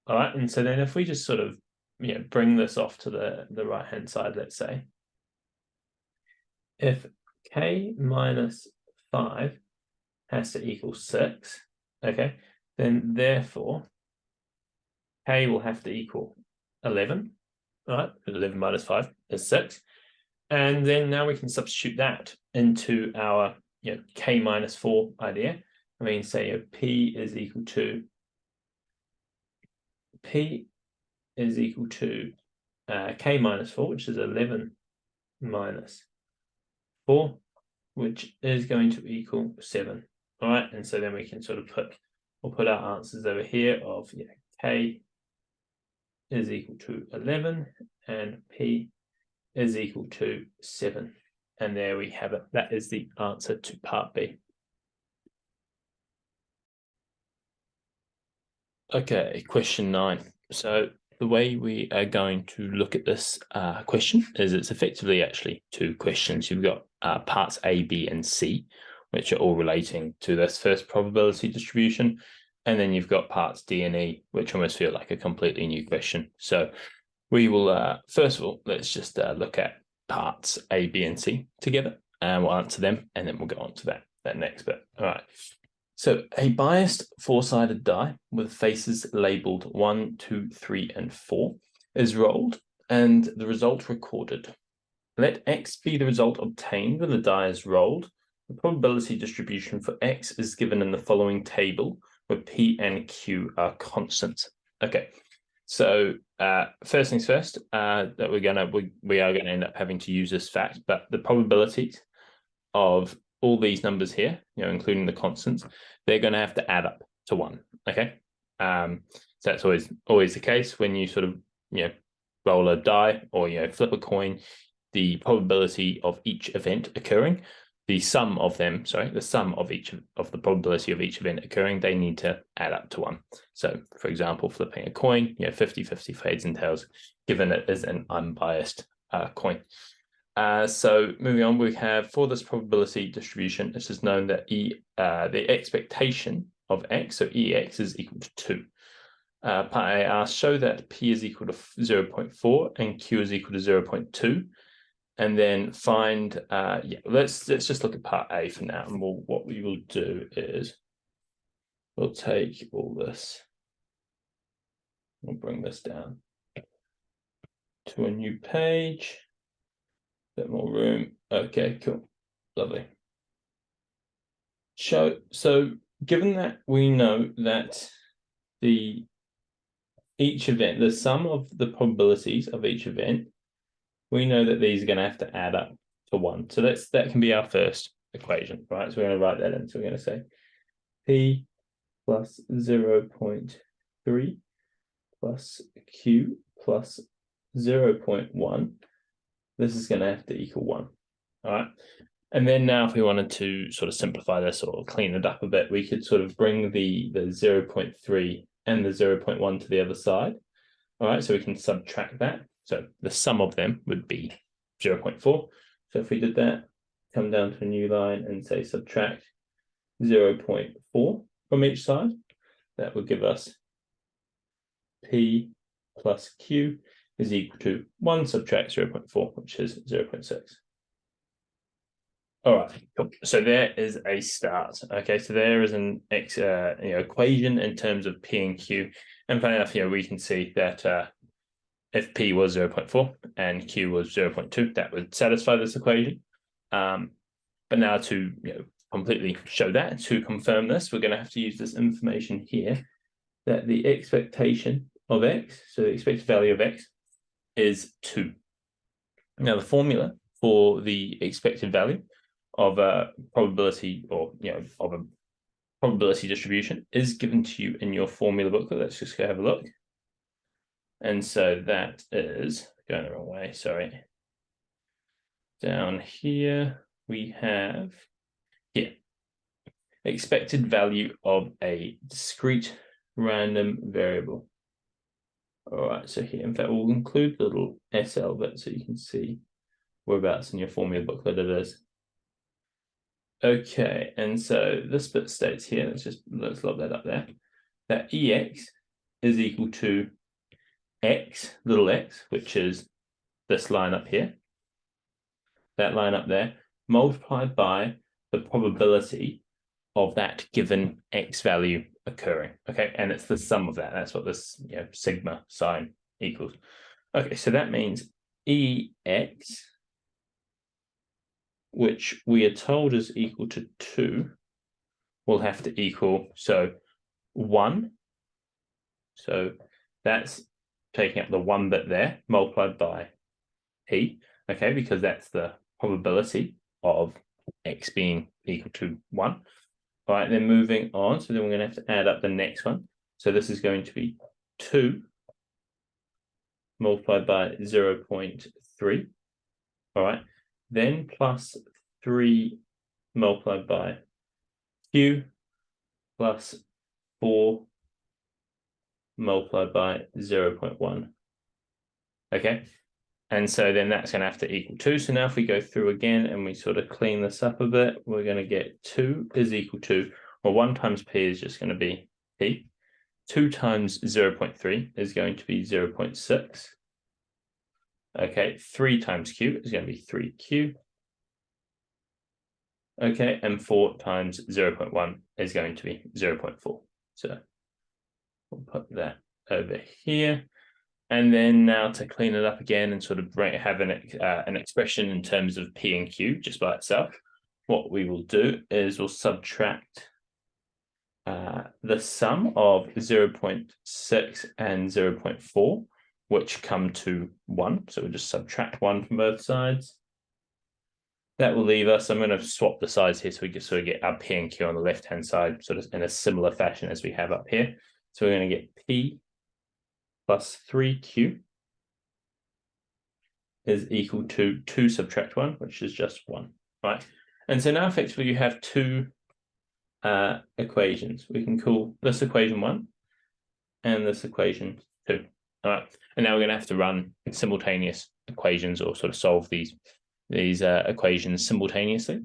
[SPEAKER 1] All right, and so then if we just sort of bring this off to the right hand side, let's say, if k minus 5 has to equal 6, okay, then therefore k will have to equal 11. All right, 11 minus 5 is 6, and then now we can substitute that into our k minus 4 idea. I mean, say p is equal to k minus 4, which is 11 minus 4, which is going to equal 7. All right, and so then we can sort of put our answers over here of k is equal to 11 and p is equal to 7. And there we have it. That is the answer to part B. Okay, question 9. So the way we are going to look at this question is it's effectively actually 2 questions. You've got parts A, B, and C, which are all relating to this first probability distribution. And then you've got parts D and E, which almost feel like a completely new question. So we will, first of all, let's just look at parts A, B, and C together, and we'll answer them, and then we'll go on to that next bit. All right. So a biased 4-sided die with faces labeled 1, 2, 3, and 4 is rolled, and the result recorded. Let X be the result obtained when the die is rolled. The probability distribution for X is given in the following table, where P and Q are constants. Okay, so first things first, that we are gonna end up having to use this fact, but the probabilities of all these numbers here, including the constants, they're going to have to add up to 1. Okay, so that's always the case when you sort of roll a die or flip a coin. The probability of each event occurring, the sum of each of the probability of each event occurring, they need to add up to 1. So, for example, flipping a coin, 50-50 heads and tails, given it is an unbiased coin. So moving on, we have for this probability distribution, this is known that the expectation of X, so EX, is equal to 2. Part A asks, show that P is equal to 0.4 and Q is equal to 0.2. And then find, let's just look at part A for now. And what we will do is we'll take all this We'll bring this down to a new page. Bit more room. Okay, cool. Lovely. So given that we know that each event, the sum of the probabilities of each event, we know that these are going to have to add up to 1. So that can be our first equation, right? So we're going to write that in. So we're going to say P plus 0.3 plus Q plus 0.1. This is going to have to equal 1. All right. And then now if we wanted to sort of simplify this or clean it up a bit, we could sort of bring the 0.3 and the 0.1 to the other side. All right, so we can subtract that. So the sum of them would be 0.4. So if we did that, come down to a new line and say subtract 0.4 from each side, that would give us P plus Q is equal to 1 subtract 0.4, which is 0.6. All right, cool. So there is a start. Okay, so there is an equation in terms of P and Q. And funny enough, we can see that if P was 0.4 and Q was 0.2, that would satisfy this equation. But now to completely show that, to confirm this, we're going to have to use this information here that the expectation of X, so the expected value of X, is 2. Now the formula for the expected value of a probability or of a probability distribution is given to you in your formula booklet. Let's just go have a look. And so that is going the wrong way, sorry. Down here we have expected value of a discrete random variable. All right, so here in fact we'll include the little SL bit so you can see whereabouts in your formula booklet it is. Okay, and so this bit states here, let's lob that up there, that EX is equal to X, little x, which is this line up here, that line up there, multiplied by the probability of that given X value occurring. Okay, and it's the sum of that. That's what this sigma sign equals. Okay, so that means EX, which we are told is equal to 2, will have to equal, 1. So that's taking up the 1 bit there, multiplied by P, okay, because that's the probability of X being equal to 1. All right, then moving on, so then we're going to have to add up the next one. So this is going to be 2 multiplied by 0.3. All right, then plus 3 multiplied by Q plus 4 multiplied by 0.1. Okay, and so then that's going to have to equal 2. So now if we go through again and we sort of clean this up a bit, we're going to get 2 is equal to, well, 1 times P is just going to be P. 2 times 0.3 is going to be 0.6. Okay, 3 times Q is going to be 3Q. Okay, and 4 times 0.1 is going to be 0.4. So we'll put that over here. And then now to clean it up again and sort of have an expression in terms of P and Q just by itself, what we will do is we'll subtract the sum of 0.6 and 0.4, which come to 1. So we'll just subtract 1 from both sides. That will leave us, I'm going to swap the sides here so we can sort of get our P and Q on the left-hand side, sort of in a similar fashion as we have up here. So we're going to get P plus 3Q is equal to 2 subtract 1, which is just 1, right? And so now effectively you have 2 equations. We can call this equation 1 and this equation 2. All right, and now we're going to have to run simultaneous equations or sort of solve these equations simultaneously.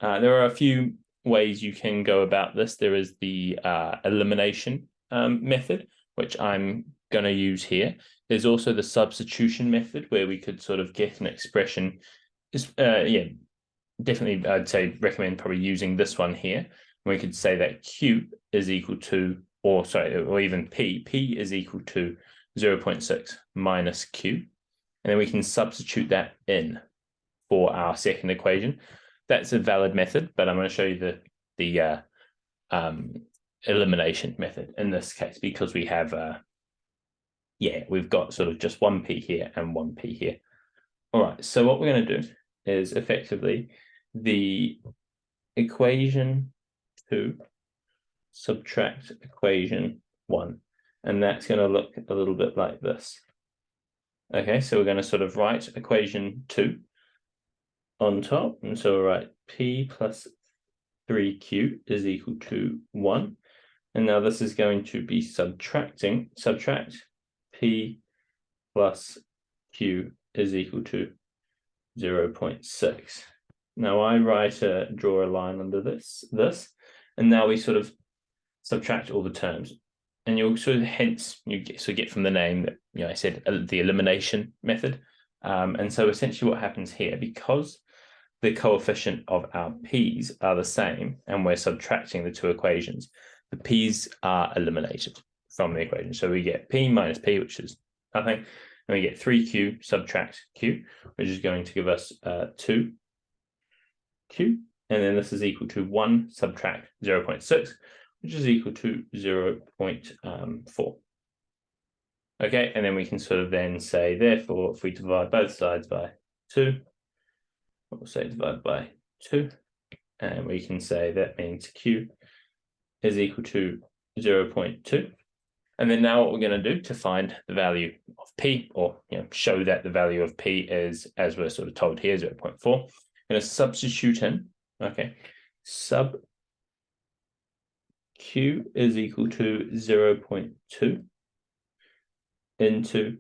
[SPEAKER 1] There are a few ways you can go about this. There is the elimination method, which I'm going to use here. There's also the substitution method where we could sort of get an expression. Definitely I'd say recommend probably using this one here. We could say that Q is equal to or sorry, or even P is equal to 0.6 minus Q. And then we can substitute that in for our second equation. That's a valid method, but I'm going to show you the elimination method in this case, because we have, we've got sort of just one P here and one P here. All right, so what we're going to do is effectively the equation 2 subtract equation 1, and that's going to look a little bit like this. Okay, so we're going to sort of write equation 2 on top, and so we'll write P plus 3Q is equal to 1. And now this is going to be subtract P plus Q is equal to 0.6. Now I draw a line under this, and now we sort of subtract all the terms. And you'll sort of get from the name that, I said the elimination method. And so essentially what happens here, because the coefficient of our P's are the same, and we're subtracting the two equations, the P's are eliminated from the equation. So we get P minus P, which is nothing, and we get 3Q subtract Q, which is going to give us 2Q, and then this is equal to 1 subtract 0.6, which is equal to 0.4. Okay, and then we can sort of then say, therefore, if we divide both sides by 2, we'll say divide by 2, and we can say that means Q is equal to 0.2. And then now what we're going to do to find the value of P, or show that the value of P is, as we're sort of told here, 0.4, I'm going to substitute in, okay, sub Q is equal to 0.2 into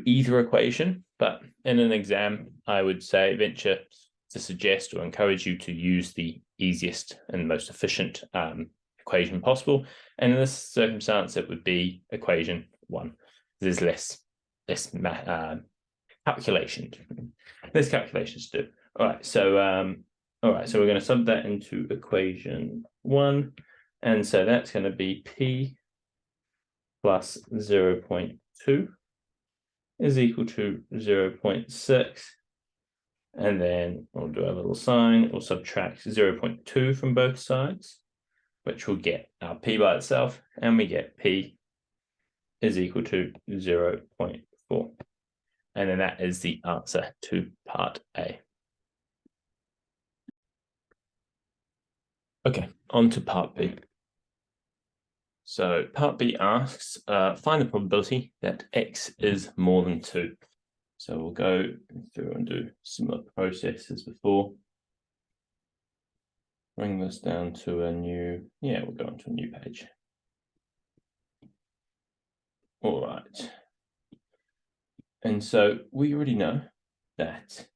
[SPEAKER 1] either equation, but in an exam, I would venture to suggest or encourage you to use the easiest and most efficient equation possible. And in this circumstance, it would be equation 1. There's less calculations to do. All right, so we're going to sub that into equation 1, and so that's going to be P plus 0.2 is equal to 0.6, and then we'll do a little sign. We'll subtract 0.2 from both sides, which will get our P by itself, and we get P is equal to 0.4. And then that is the answer to part A. Okay, on to part B. So part B asks, find the probability that X is more than 2. So we'll go through and do similar process as before. Bring this down to a new, we'll go onto a new page. All right. And so we already know that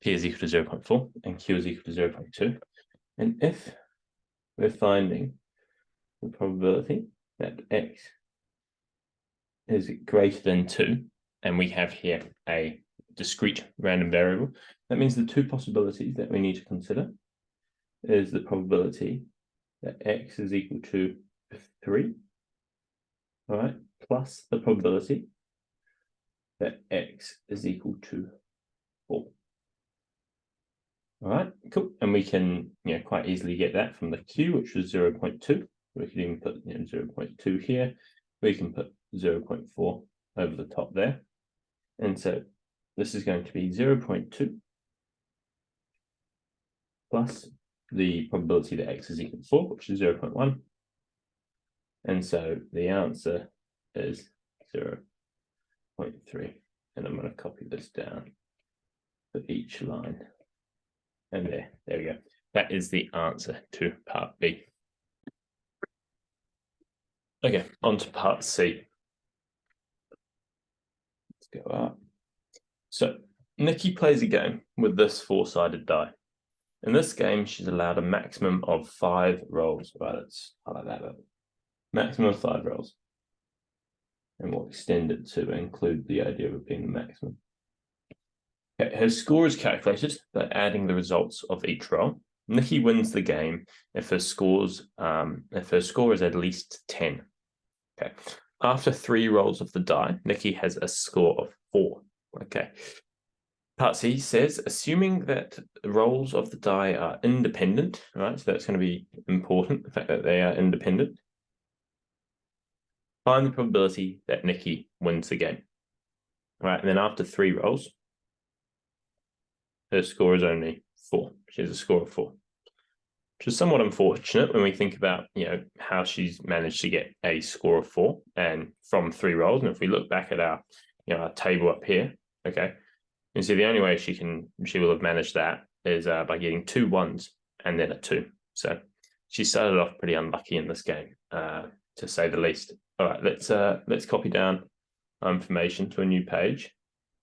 [SPEAKER 1] P is equal to 0.4 and Q is equal to 0.2. And if we're finding the probability that X is greater than 2, and we have here a discrete random variable, that means the two possibilities that we need to consider is the probability that X is equal to 3, all right, plus the probability that X is equal to 4. All right, cool. And we can quite easily get that from the Q, which was 0.2. We could even put 0.2 here. We can put 0.4 over the top there. And so this is going to be 0.2 plus the probability that X is equal to 4, which is 0.1. And so the answer is 0.3. And I'm going to copy this down for each line. And there we go. That is the answer to part B. Okay, on to part C. Let's go up. So Nikki plays a game with this 4-sided die. In this game, she's allowed a maximum of 5 rolls. Right, let's highlight that up. Maximum of 5 rolls. And we'll extend it to include the idea of it being the maximum. Okay, her score is calculated by adding the results of each roll. Nikki wins the game if her score is at least 10. Okay. After 3 rolls of the die, Nikki has a score of 4. Okay. Part C says, assuming that the rolls of the die are independent, right? So that's going to be important, the fact that they are independent. Find the probability that Nikki wins the game. Right, and then after 3 rolls, her score is only 4. She has a score of 4, which is somewhat unfortunate when we think about, how she's managed to get a score of 4 and from 3 rolls. And if we look back at our, our table up here, okay, you see the only way she will have managed that is by getting 2 1s and then a 2. So she started off pretty unlucky in this game, to say the least. All right, let's copy down our information to a new page,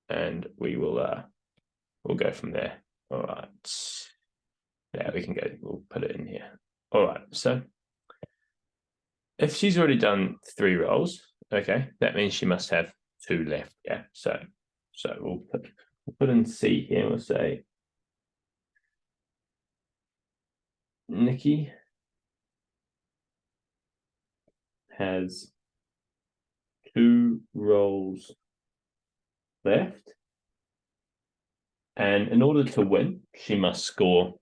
[SPEAKER 1] and we will we'll go from there. All right, yeah, we can go. We'll put it in here. All right, so if she's already done 3 rolls, okay, that means she must have 2 left. Yeah, so we'll put in C here. We'll say Nikki has 2 rolls left, and in order to win, she must score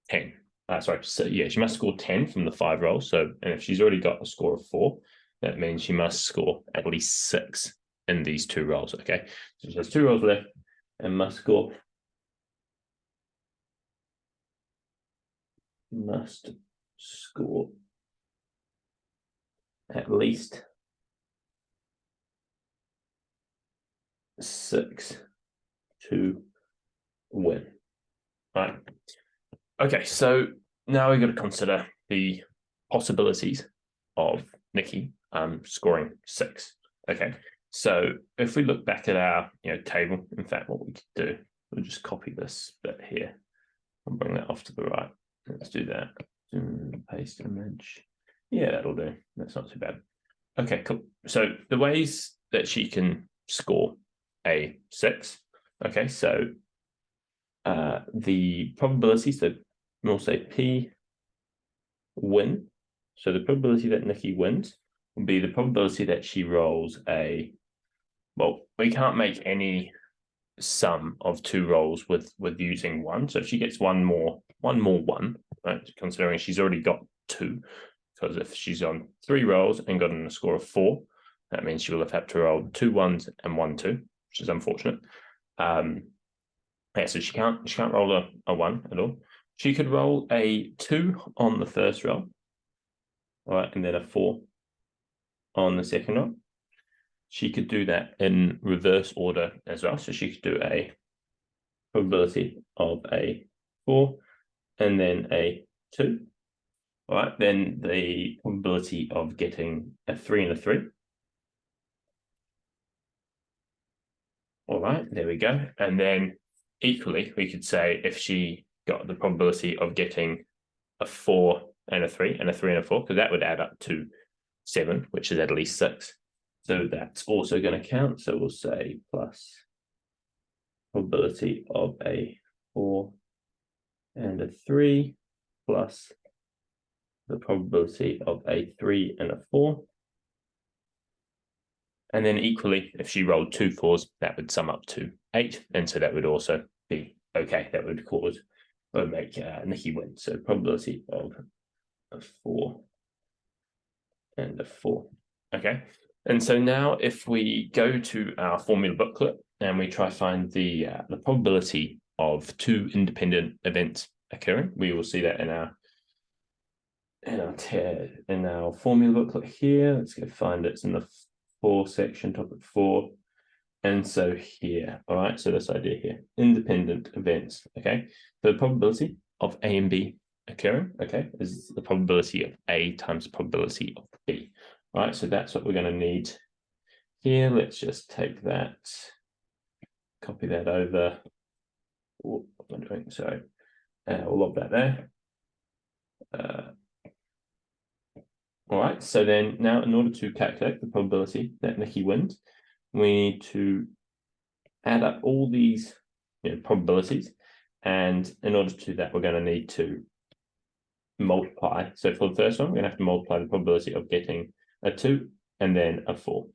[SPEAKER 1] 10. She must score 10 from the 5 rolls. So, and if she's already got a score of 4, that means she must score at least 6 in these 2 rolls. Okay, so she has 2 rolls left and must score at least 6 to win. All right. Okay, so now we've got to consider the possibilities of Nikki scoring 6. Okay, so if we look back at our table, in fact, what we could do, we'll just copy this bit here and bring that off to the right. Let's do that. Paste image. Yeah, that'll do. That's not too bad. Okay, cool. So the ways that she can score a 6. Okay, so the probability, so we'll say P win. So the probability that Nikki wins will be the probability that she rolls a, well, we can't make any sum of 2 rolls with using 1. So if she gets one more 1, right, considering she's already got 2, because if she's on 3 rolls and gotten a score of 4, that means she will have had to roll 2 1s and 1 2, which is unfortunate. Yeah, so she can't roll a 1 at all. She could roll a 2 on the first roll, all right, and then a 4 on the second roll. She could do that in reverse order as well. So she could do a probability of a 4 and then a 2. All right, then the probability of getting a 3 and a 3. All right, there we go. And then equally, we could say if she got the probability of getting a 4 and a 3 and a 3 and a 4, because that would add up to 7, which is at least 6. So that's also going to count. So we'll say plus probability of a 4 and a 3 plus the probability of a 3 and a 4. And then equally, if she rolled 2 4s, that would sum up to 8. And so that would also be okay. That would make Nikki win. So probability of a 4 and a 4. Okay. And so now if we go to our formula booklet and we try to find the probability of 2 independent events occurring, we will see that in our formula booklet here. Let's go find it. It's in the 4 section, topic 4. And so here, all right, so this idea here, independent events, okay? So the probability of A and B occurring, okay, is the probability of A times the probability of B. All right, so that's what we're going to need here. Let's just take that, copy that over. What am I doing? Sorry, we'll log that there. All right, so then now in order to calculate the probability that Nikki wins, we need to add up all these probabilities. And in order to do that, we're going to need to multiply. So for the first one, we're going to have to multiply the probability of getting a 2 and then a 4.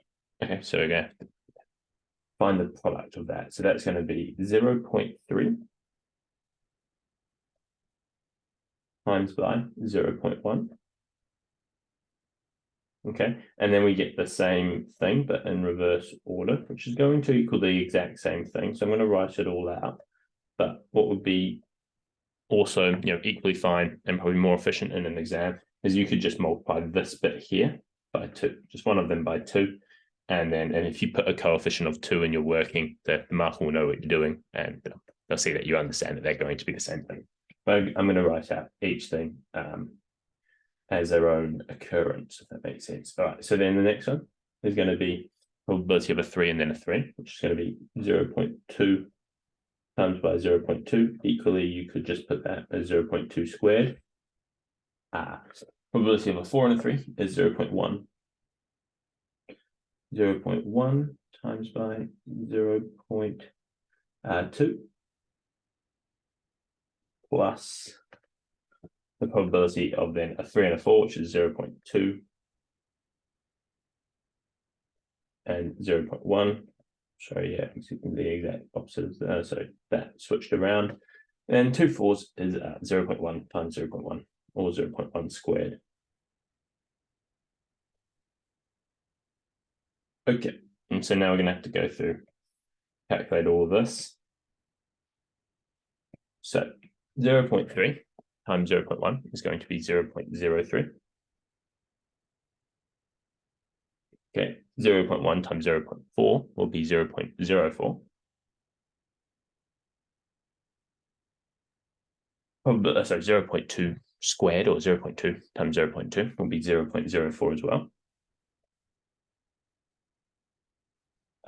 [SPEAKER 1] Okay, so we're going to have to find the product of that. So that's going to be 0.3 times by 0.1. Okay, and then we get the same thing, but in reverse order, which is going to equal the exact same thing. So I'm going to write it all out. But what would be also, equally fine and probably more efficient in an exam is you could just multiply this bit here by 2, just one of them by 2. And if you put a coefficient of 2 in your working, the marker will know what you're doing, and they'll see that you understand that they're going to be the same thing. But I'm going to write out each thing as their own occurrence, if that makes sense. All right, so then the next one is going to be probability of a 3 and then a 3, which is going to be 0.2 times by 0.2. Equally, you could just put that as 0.2 squared. Probability of a 4 and a 3 is 0.1. 0.1 times by 0.2 plus the probability of then a 3 and a 4, which is 0.2 and 0.1. Sorry, yeah, the exact opposite of that. So that switched around. And 2 4s is 0.1 times 0.1, or 0.1 squared. Okay, and so now we're going to have to go through, calculate all of this. So 0.3 times 0.1 is going to be 0.03. Okay, 0.1 times 0.4 will be 0.04. Sorry, 0.2 squared, or 0.2 times 0.2 will be 0.04 as well.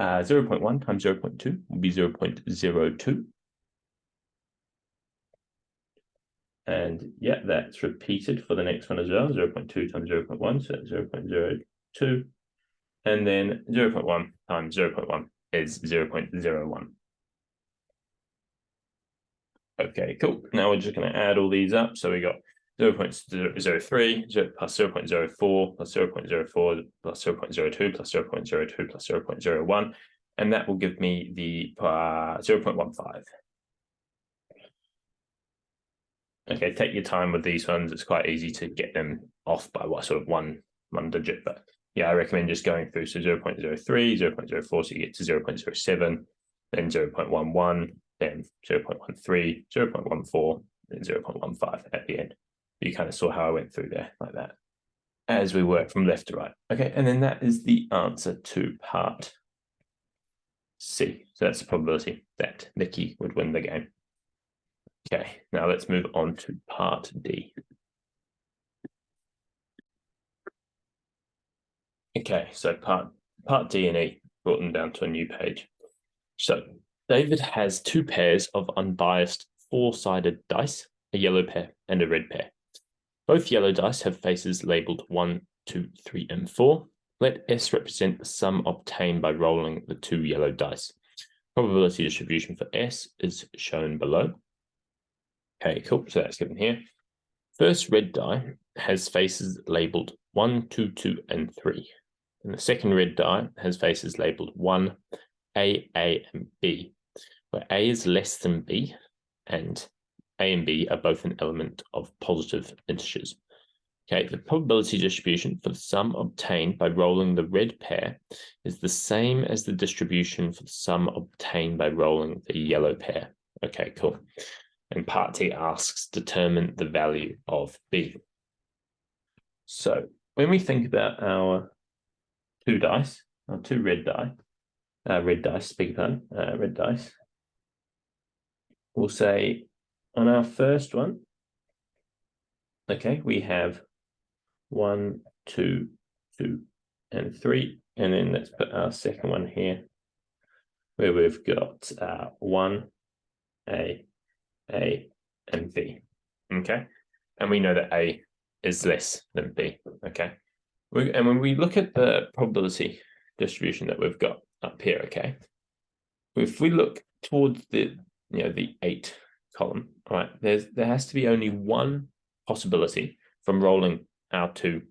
[SPEAKER 1] 0.1 times 0.2 will be 0.02. And yeah, that's repeated for the next one as well. 0.2 times 0.1, so that's 0.02. And then 0.1 times 0.1 is 0.01. Okay, cool. Now we're just going to add all these up. So we got 0.03 plus 0.04 plus 0.04 plus 0.02 plus 0.02 plus 0.01. And that will give me the 0.15. Okay, take your time with these ones. It's quite easy to get them off by sort of one digit, but yeah, I recommend just going through. So 0.03, 0.04, so you get to 0.07, then 0.11, then 0.13, 0.14, then 0.15 at the end. You kind of saw how I went through there like that as we work from left to right. Okay, and then that is the answer to part C. So that's the probability that Nikki would win the game. Okay, now let's move on to part D. Okay, so part D and E, brought them down to a new page. So David has 2 pairs of unbiased 4-sided dice, a yellow pair and a red pair. Both yellow dice have faces labeled 1, 2, 3, and 4. Let S represent the sum obtained by rolling the 2 yellow dice. Probability distribution for S is shown below. Okay, cool. So that's given here. First red die has faces labeled 1, 2, 2, and 3. And the second red die has faces labeled 1, A, and B, where A is less than B, and A and B are both an element of positive integers. Okay, the probability distribution for the sum obtained by rolling the red pair is the same as the distribution for the sum obtained by rolling the yellow pair. Okay, cool. And part D asks, determine the value of B. So when we think about our 2 dice, our 2 red dice, red dice, we'll say on our first one, okay, we have 1, 2, 2, and 3. And then let's put our second one here, where we've got 1, A, and B. Okay, and we know that A is less than B. Okay, and when we look at the probability distribution that we've got up here, okay, if we look towards the the 8 column, right, there has to be only one possibility from rolling our two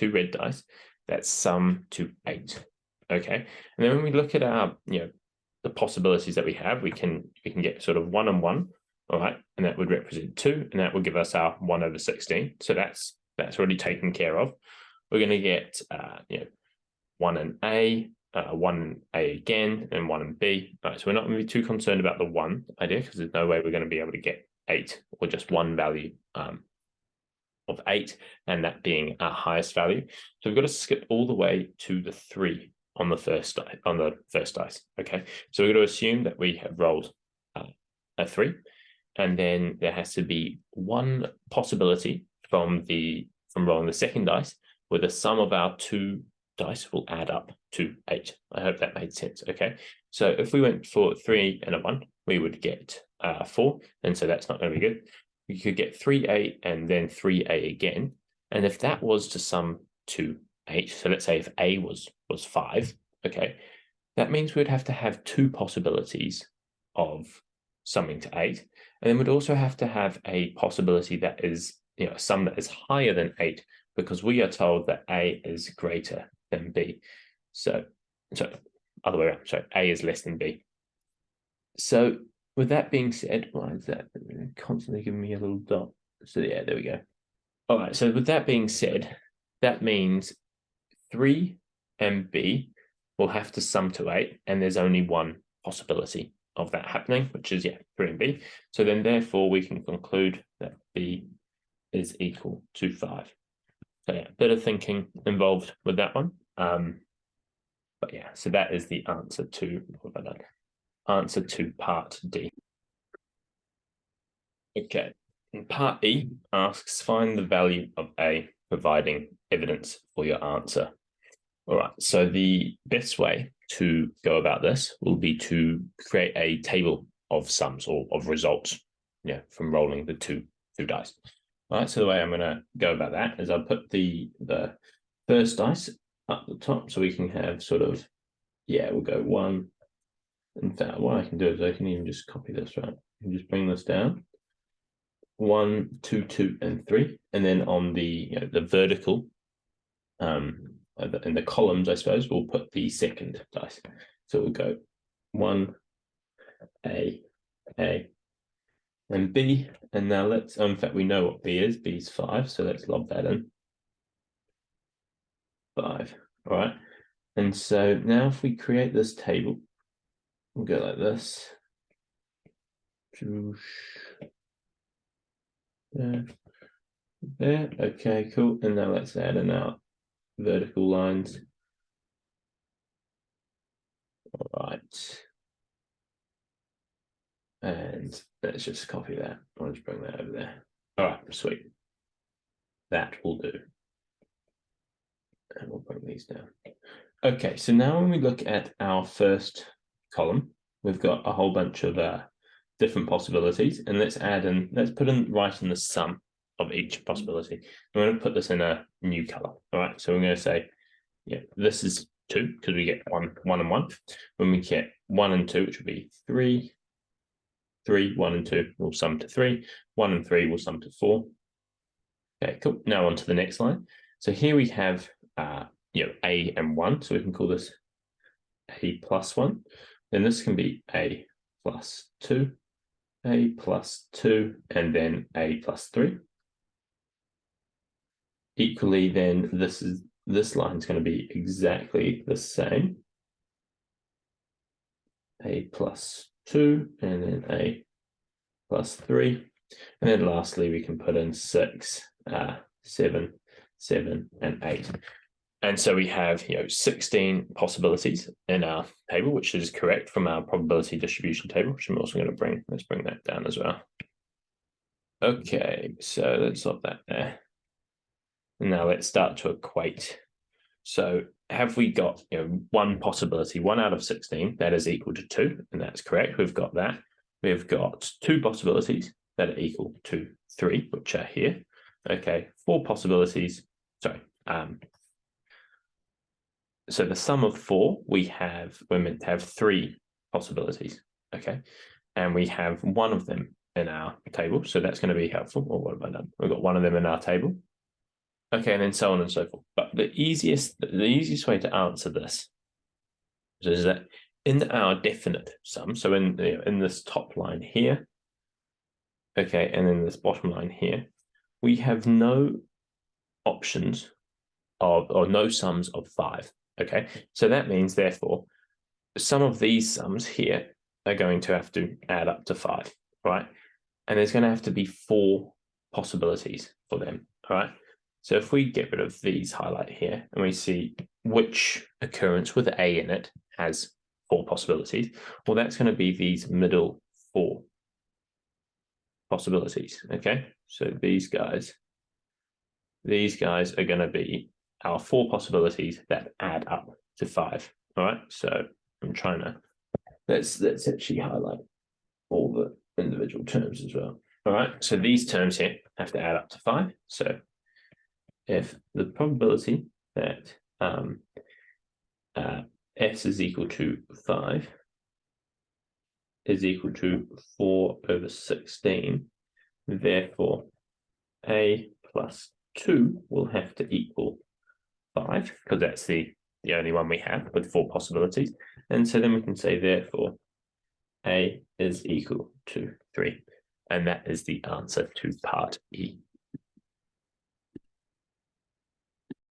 [SPEAKER 1] red dice, that sum to 8. Okay, and then when we look at our, the possibilities that we have, we can get sort of 1 and 1, all right, and that would represent 2, and that would give us our 1/16. So that's already taken care of. We're going to get 1 in A, 1 in A again, and 1 in B. All right, so we're not going to be too concerned about the 1 idea, because there's no way we're going to be able to get 8 or just one value of 8, and that being our highest value. So we've got to skip all the way to the 3 on the first dice. Okay, so we've got to assume that we have rolled a 3, and then there has to be one possibility from rolling the second dice where the sum of our two dice will add up to 8. I hope that made sense. Okay, so if we went for 3 and a 1, we would get 4, and so that's not going to be good. We could get 3A and then 3A again, and if that was to sum to 8, so let's say if A was 5, okay, that means we'd have to have 2 possibilities of summing to 8, and then we'd also have to have a possibility that is, a sum that is higher than 8, because we are told that A is greater than B. So other way around, so A is less than B. So with that being said, why is that constantly giving me a little dot? So yeah, there we go. All right, so with that being said, that means 3 and B will have to sum to 8, and there's only one possibility of that happening, which is 3 and B. So then therefore we can conclude that B is equal to 5. So yeah, a bit of thinking involved with that one. But yeah, so that is the answer to part D. Okay, and part E asks, find the value of A, providing evidence for your answer. All right, so the best way to go about this will be to create a table of sums or of results, from rolling the two dice. All right, so the way I'm going to go about that is I'll put the first dice up the top, so we can have sort of, we'll go 1. In fact, what I can do is I can even just copy this, right? I can just bring this down. 1, 2, 2, and 3, and then on the the vertical, in the columns, I suppose, we'll put the second dice. So we'll go 1, A, and B, and now let's. In fact, we know what B is. B is 5, so let's lob that in. 5. All right, and so now if we create this table, we'll go like this. There. Okay, cool. And now let's add in our vertical lines. All right. And let's just copy that. I'll just bring that over there. All right, sweet. That will do. And we'll bring these down. Okay, so now when we look at our first column, we've got a whole bunch of different possibilities, and let's put in right in the sum of each possibility. I'm going to put this in a new color. All right, so we're going to say, this is 2, because we get 1 and 1. When we get 1 and 2, which will be 3, 1 and 2 will sum to 3, 1 and 3 will sum to 4. Okay, cool. Now on to the next line. So here we have A and 1, so we can call this A plus 1. Then this can be A plus 2, A plus 2, and then A plus 3. Equally, then this line is going to be exactly the same. A plus 2, and then A plus 3. And then lastly, we can put in 6, 7, 7, and 8. And so we have 16 possibilities in our table, which is correct from our probability distribution table, which I'm also going to bring. Let's bring that down as well. Okay, so let's stop that there. And now let's start to equate. So have we got one possibility, 1 out of 16, that is equal to 2, and that's correct. We've got that. We've got 2 possibilities that are equal to 3, which are here. Okay, 4 possibilities. Sorry. So the sum of 4, we're meant to have 3 possibilities. Okay, and we have one of them in our table. So that's going to be helpful. Or what have I done? We've got one of them in our table. Okay, and then so on and so forth. But the easiest way to answer this is that in our definite sum, so in this top line here, okay, and in this bottom line here, we have no options or no sums of 5. Okay, so that means therefore some of these sums here are going to have to add up to 5, right? And there's going to have to be 4 possibilities for them, all right? So if we get rid of these highlight here and we see which occurrence with A in it has 4 possibilities, well, that's going to be these middle 4 possibilities, okay? So these guys are going to be our 4 possibilities that add up to 5, all right? So I'm trying to, let's actually highlight all the individual terms as well. All right, so these terms here have to add up to 5. So if the probability that s is equal to 5 is equal to 4/16, therefore a plus 2 will have to equal 5, because that's the only one we have with 4 possibilities. And so then we can say, therefore, a is equal to 3. And that is the answer to part E.